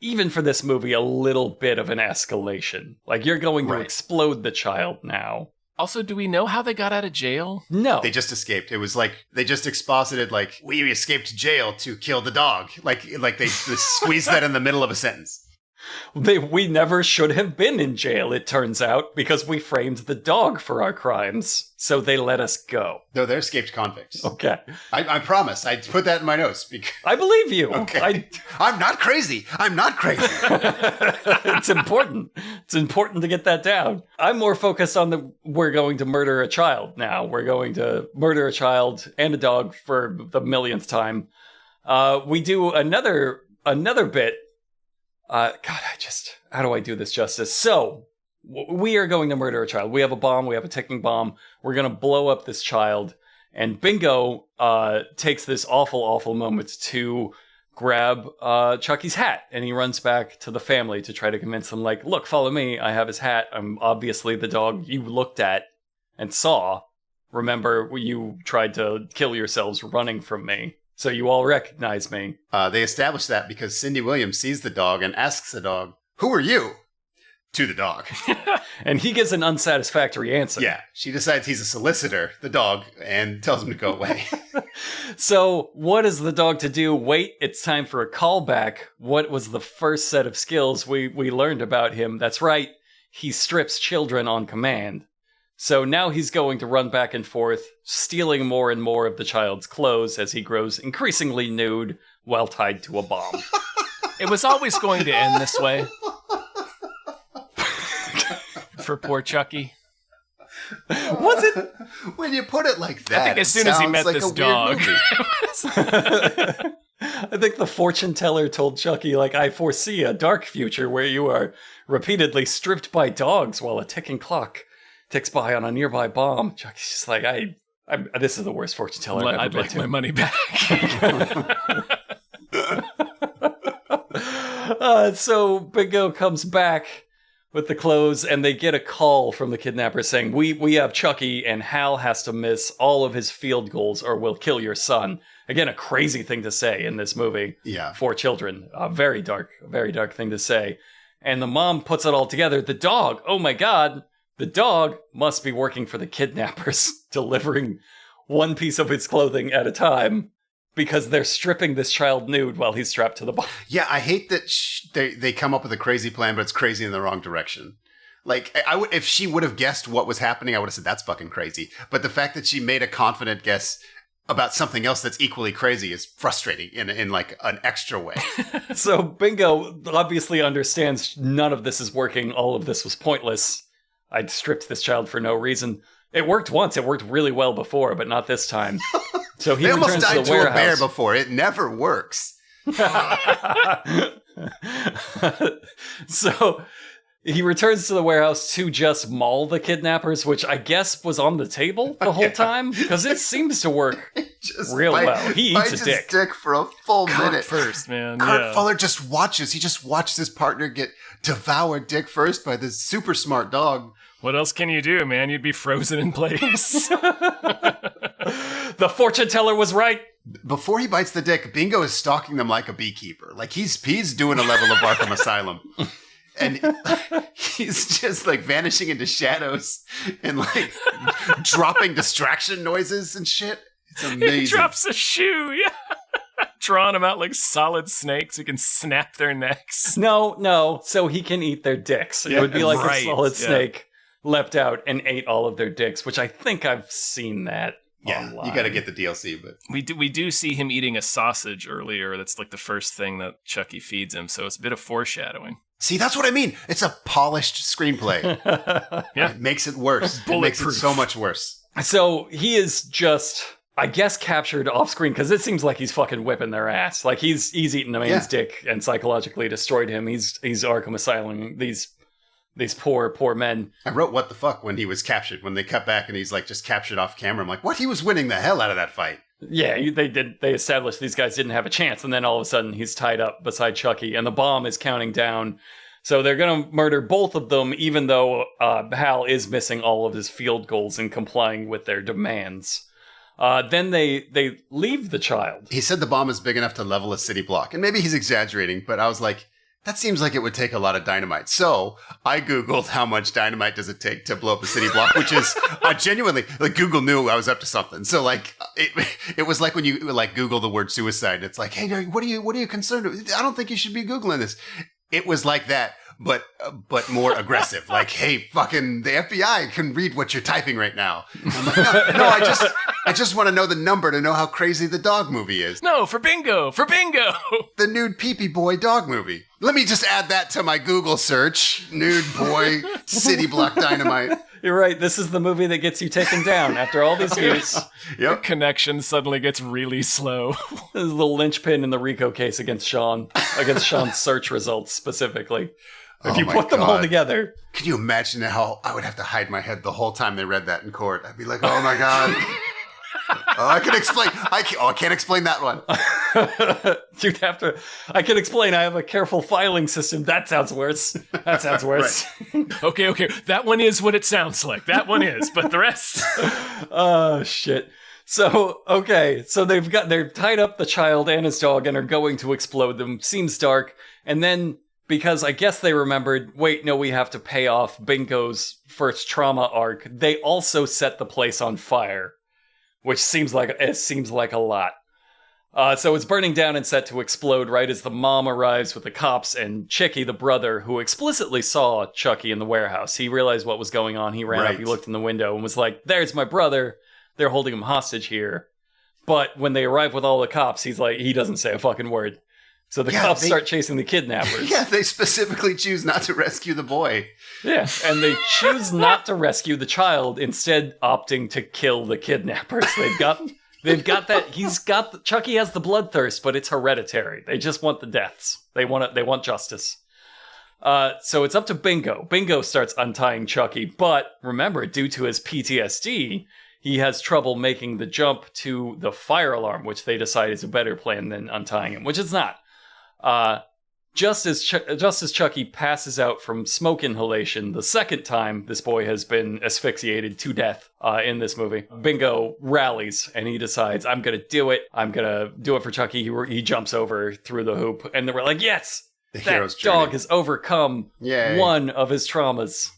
even for this movie, a little bit of an escalation. You're going to explode the child now. Also, do we know how they got out of jail? No. They just escaped. It was they just exposited, we escaped jail to kill the dog. They squeezed that in the middle of a sentence. We never should have been in jail, it turns out, because we framed the dog for our crimes. So they let us go. No, they're escaped convicts. Okay. I promise. I put that in my notes. I believe you. Okay. I'm not crazy. I'm not crazy. It's important. It's important to get that down. I'm more focused on we're going to murder a child now. We're going to murder a child and a dog for the millionth time. We do another bit. How do I do this justice? So, we are going to murder a child. We have a bomb. We have a ticking bomb. We're going to blow up this child. And Bingo takes this awful, awful moment to grab Chucky's hat. And he runs back to the family to try to convince them, look, follow me. I have his hat. I'm obviously the dog you looked at and saw. Remember, you tried to kill yourselves running from me. So you all recognize me. They established that because Cindy Williams sees the dog and asks the dog, who are you? To the dog. And he gives an unsatisfactory answer. Yeah, she decides he's a solicitor, the dog, and tells him to go away. So what is the dog to do? Wait, it's time for a callback. What was the first set of skills we learned about him? That's right, he strips children on command. So now he's going to run back and forth, stealing more and more of the child's clothes as he grows increasingly nude while tied to a bomb. It was always going to end this way. For poor Chucky. Was it? When you put it like that, I think as soon as he met this dog. I think the fortune teller told Chucky, I foresee a dark future where you are repeatedly stripped by dogs while a ticking clock ticks by on a nearby bomb. Chucky's just this is the worst fortune teller I've ever I'd been like to. my money back. So Bingo comes back with the clothes, and they get a call from the kidnapper saying, we have Chucky, and Hal has to miss all of his field goals or we'll kill your son. Again, a crazy thing to say in this movie. Yeah. For children. A very dark thing to say. And the mom puts it all together. The dog, oh my God, the dog must be working for the kidnappers, delivering one piece of his clothing at a time, because they're stripping this child nude while he's strapped to the bomb. Yeah, I hate that they come up with a crazy plan, but it's crazy in the wrong direction. If she would have guessed what was happening, I would have said, that's fucking crazy. But the fact that she made a confident guess about something else that's equally crazy is frustrating in an extra way. So Bingo obviously understands none of this is working. All of this was pointless. I'd stripped this child for no reason. It worked once. It worked really well before, but not this time. So he they almost returns died to the to a bear warehouse. before. It never works. So he returns to the warehouse to just maul the kidnappers, which I guess was on the table the whole time, because it seems to work real well. He eats a dick for a full Cock minute. first, man. Kurt Fuller just watches. He just watched his partner get devoured dick first by this super smart dog. What else can you do, man? You'd be frozen in place. The fortune teller was right. Before he bites the dick, Bingo is stalking them like a beekeeper. He's doing a level of Arkham Asylum. and he's just like vanishing into shadows and like dropping distraction noises and shit. It's amazing. He drops a shoe, yeah. Drawing them out like solid snakes. You can snap their necks. No, so he can eat their dicks. It would be like a solid snake leapt out and ate all of their dicks, which I think I've seen that online. You got to get the DLC, but we do see him eating a sausage earlier. That's like the first thing that Chucky feeds him, so it's a bit of foreshadowing. See, that's what I mean. It's a polished screenplay. Yeah. It makes it worse. It makes it so much worse. So he is just, I guess, captured off screen because it seems like he's fucking whipping their ass. Like he's eating a man's dick and psychologically destroyed him. He's Arkham Asylum. These poor men. I wrote what the fuck when he was captured, when they cut back and he's like just captured off camera. I'm like, what? He was winning the hell out of that fight. Yeah, they established these guys didn't have a chance, and then all of a sudden he's tied up beside Chucky, and the bomb is counting down. So they're going to murder both of them, even though Hal is missing all of his field goals and complying with their demands. Then they leave the child. He said the bomb is big enough to level a city block, and maybe he's exaggerating, but I was like, that seems like it would take a lot of dynamite. So I Googled how much dynamite does it take to blow up a city block, which is genuinely, like, Google knew I was up to something. So like, it was like when you like Google the word suicide, it's like, hey, what are you concerned with? I don't think you should be Googling this. It was like that, but more aggressive. Like, hey, fucking the FBI can read what you're typing right now. I'm like, no, I just want to know the number to know how crazy the dog movie is. No, for bingo. The nude pee-pee boy dog movie. Let me just add that to my Google search. Nude boy, city block dynamite. You're right. This is the movie that gets you taken down after all these years. The connection suddenly gets really slow. This is the linchpin in the RICO case against Sean's search results specifically. If you put them all together. Can you imagine how I would have to hide my head the whole time they read that in court? I'd be like, oh my God. I can't explain that one. You'd have to. I can explain. I have a careful filing system. That sounds worse. Okay. That one is what it sounds like. That one is, but the rest. Oh shit. So they're tied up the child and his dog and are going to explode them. Seems dark, and then because I guess they remembered. Wait, no, we have to pay off Bingo's first trauma arc. They also set the place on fire. Which seems like a lot. So it's burning down and set to explode right as the mom arrives with the cops and Chicky, the brother, who explicitly saw Chucky in the warehouse. He realized what was going on. He ran up, he looked in the window and was like, there's my brother. They're holding him hostage here. But when they arrive with all the cops, he doesn't say a fucking word. So the cops start chasing the kidnappers. Yeah, they specifically choose not to rescue the boy. Yeah, and they choose not to rescue the child, instead opting to kill the kidnappers. They've got that. Chucky has the bloodthirst, but it's hereditary. They just want the deaths. They want justice. So it's up to Bingo. Bingo starts untying Chucky, but remember, due to his PTSD, he has trouble making the jump to the fire alarm, which they decide is a better plan than untying him, which it's not. Just as Chucky passes out from smoke inhalation the second time this boy has been asphyxiated to death in this movie, Bingo rallies and he decides, I'm going to do it. I'm going to do it for Chucky. He jumps over through the hoop and then we're like, yes, that dog has overcome one of his traumas.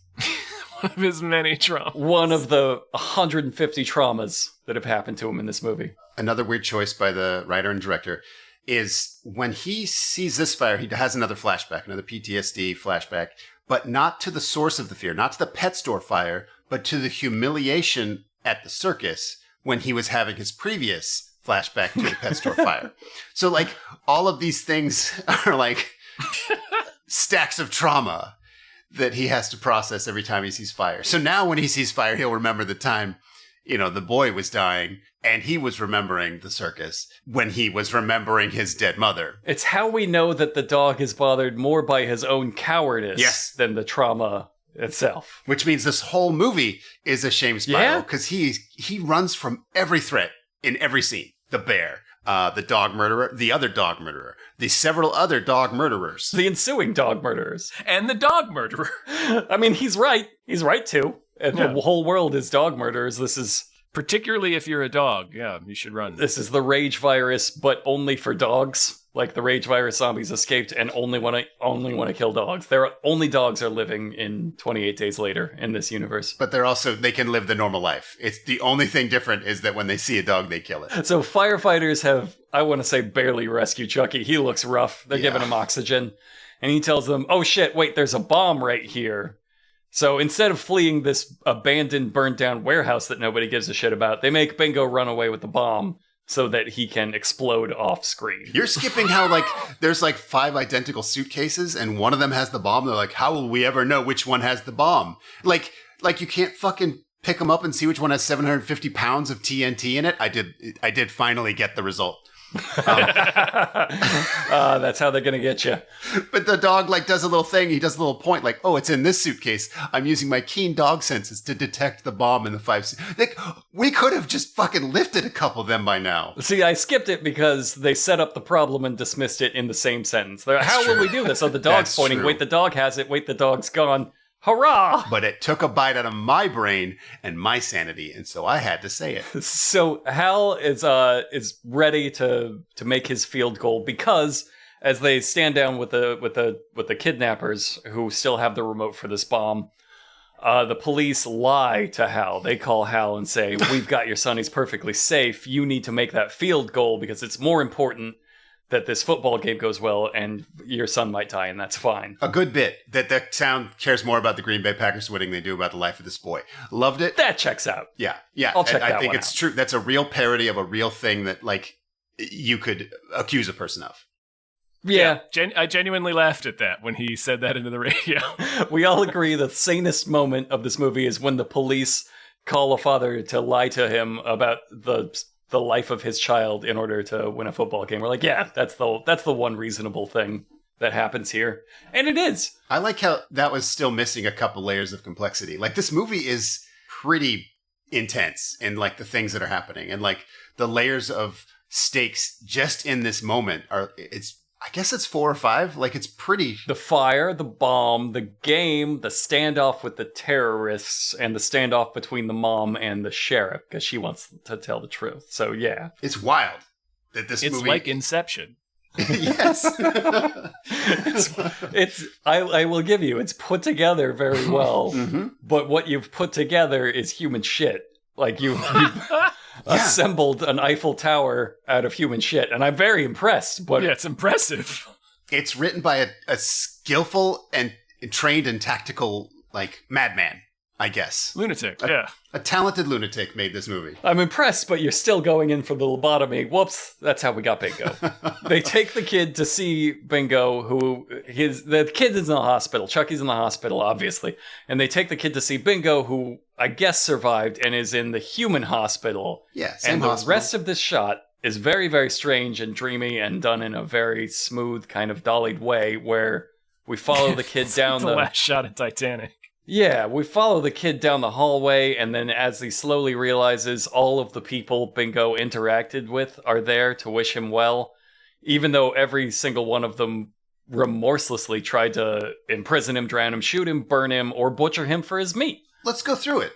One of his many traumas. One of the 150 traumas that have happened to him in this movie. Another weird choice by the writer and director is when he sees this fire, he has another flashback, another PTSD flashback, but not to the source of the fear, not to the pet store fire, but to the humiliation at the circus when he was having his previous flashback to the pet store fire. So like all of these things are like stacks of trauma that he has to process every time he sees fire. So now when he sees fire, he'll remember the time, the boy was dying and he was remembering the circus when he was remembering his dead mother. It's how we know that the dog is bothered more by his own cowardice than the trauma itself. Which means this whole movie is a shame spiral because he runs from every threat in every scene. The bear, the dog murderer, the other dog murderer, the several other dog murderers. The ensuing dog murderers. And the dog murderer. I mean, he's right. He's right too. And the whole world is dog murderers. This is Particularly if you're a dog. Yeah, you should run. This is the rage virus, but only for dogs. Like the rage virus zombies escaped and only want to kill dogs. Only dogs are living in 28 Days Later in this universe. But they can live the normal life. It's the only thing different is that when they see a dog, they kill it. So firefighters have, I want to say, barely rescued Chucky. He looks rough. They're giving him oxygen. And he tells them, oh shit, wait, there's a bomb right here. So instead of fleeing this abandoned, burnt down warehouse that nobody gives a shit about, they make Bingo run away with the bomb so that he can explode off screen. You're skipping how, like, there's like 5 identical suitcases and one of them has the bomb. They're like, how will we ever know which one has the bomb? Like you can't fucking pick them up and see which one has 750 pounds of TNT in it. I did finally get the result. That's how they're gonna get you. But the dog does a little thing. He does a little point like, oh, it's in this suitcase. I'm using my keen dog senses to detect the bomb in the 5 like, we could have just fucking lifted a couple of them by now. See, I skipped it because they set up the problem and dismissed it in the same sentence. They're like, how will we do this? Oh, the dog's That's pointing. true. Wait, the dog has it. Wait, the dog's gone. Hurrah! But it took a bite out of my brain and my sanity, and so I had to say it. So Hal is ready to make his field goal because as they stand down with the kidnappers who still have the remote for this bomb, the police lie to Hal. They call Hal and say, "We've got your son. He's perfectly safe. You need to make that field goal because it's more important that this football game goes well, and your son might die, and that's fine." A good bit that the sound cares more about the Green Bay Packers winning than they do about the life of this boy. Loved it. That checks out. Yeah. I'll check that I think one it's out. true. That's a real parody of a real thing that, like, you could accuse a person of. Yeah. I genuinely laughed at that when he said that into the radio. We all agree the sanest moment of this movie is when the police call a father to lie to him about the life of his child in order to win a football game. We're like, yeah, that's the one reasonable thing that happens here. And it is. I like how that was still missing a couple layers of complexity. Like, this movie is pretty intense in, like, the things that are happening. And, like, the layers of stakes just in this moment I guess it's 4 or 5. Like, it's pretty... The fire, the bomb, the game, the standoff with the terrorists, and the standoff between the mom and the sheriff, because she wants to tell the truth. So, yeah. It's wild that this It's movie... like Inception. Yes. I will give you, it's put together very well, Mm-hmm. but what you've put together is human shit. Like, you've assembled an Eiffel Tower out of human shit, and I'm very impressed. But yeah, it's impressive. It's written by a skillful and trained and tactical, like, madman, I guess. Lunatic, yeah. A talented lunatic made this movie. I'm impressed, but you're still going in for the lobotomy. Whoops, that's how we got Bingo. They take the kid to see Bingo, the kid is in the hospital. Chucky's in the hospital, obviously. And they take the kid to see Bingo, who I guess survived and is in the human hospital. Yeah, same and hospital. The rest of this shot is very, very strange and dreamy and done in a very smooth, kind of dollied way where we follow the kid down the last shot of Titanic. Yeah, we follow the kid down the hallway, and then as he slowly realizes all of the people Bingo interacted with are there to wish him well, even though every single one of them remorselessly tried to imprison him, drown him, shoot him, burn him, or butcher him for his meat. Let's go through it.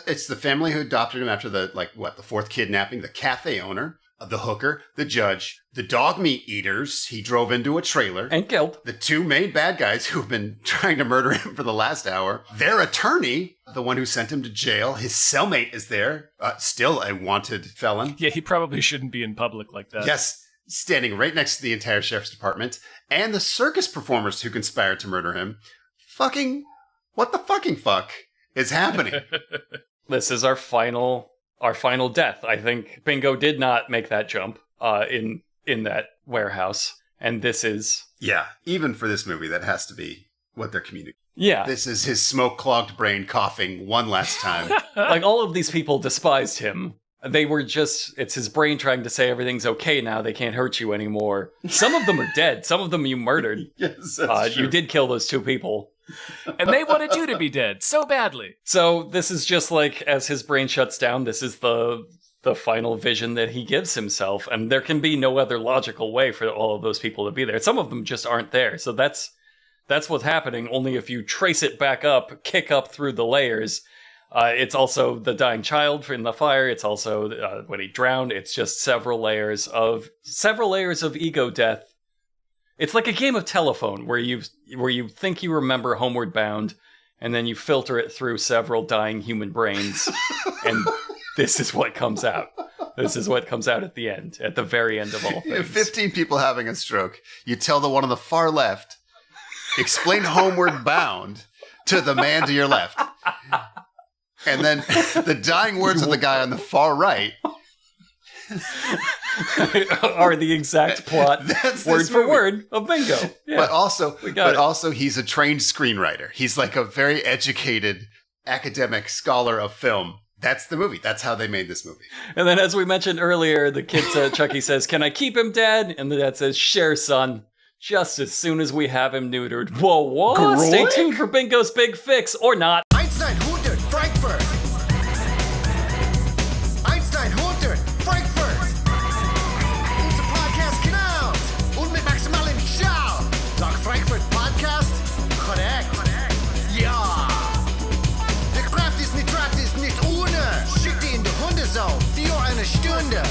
It's the family who adopted him after the 4th kidnapping, the cafe owner, the hooker, the judge, the dog meat eaters he drove into a trailer. And killed. The 2 main bad guys who've been trying to murder him for the last hour. Their attorney, the one who sent him to jail. His cellmate is there, still a wanted felon. Yeah, he probably shouldn't be in public like that. Yes, standing right next to the entire sheriff's department. And the circus performers who conspired to murder him. Fucking, what the fucking fuck is happening? This is our final death. I think Bingo did not make that jump in that warehouse. And this is... Yeah, even for this movie, that has to be what they're communicating. Yeah. This is his smoke-clogged brain coughing one last time. Like, all of these people despised him. They were just... It's his brain trying to say everything's okay now. They can't hurt you anymore. Some of them are dead. Some of them you murdered. Yes, that's true. You did kill those 2 people. And they wanted you to be dead so badly. So this is just like, as his brain shuts down, this is the final vision that he gives himself. And there can be no other logical way for all of those people to be there. Some of them just aren't there. So that's what's happening. Only if you trace it back up, kick up through the layers, It's also the dying child in the fire. It's also when he drowned. It's just several layers of ego death. It's like a game of telephone where you think you remember Homeward Bound, and then you filter it through several dying human brains, and this is what comes out. This is what comes out at the end, at the very end of all things. You have 15 people having a stroke. You tell the one on the far left, explain Homeward Bound to the man to your left. And then the dying words of the guy on the far right are the exact plot, word for word, of Bingo. Yeah. But also he's a trained screenwriter. He's like a very educated academic scholar of film. That's the movie. That's how they made this movie. And then, as we mentioned earlier, the kid Chucky says, "Can I keep him, Dad?" And the dad says, "Sure, son. Just as soon as we have him neutered." Whoa. Groink? Stay tuned for Bingo's big fix, or not. Einstein, Hunter, Frankfurt. Einstein, Hunter, Frankfurt. Unser Podcast genau. Und mit maximalen Schau. Dogg Frankfurt Podcast. Korrekt. Ja. Der Kraft ist nicht ohne. Schick die in die Hundezone. 4 eine Stunde.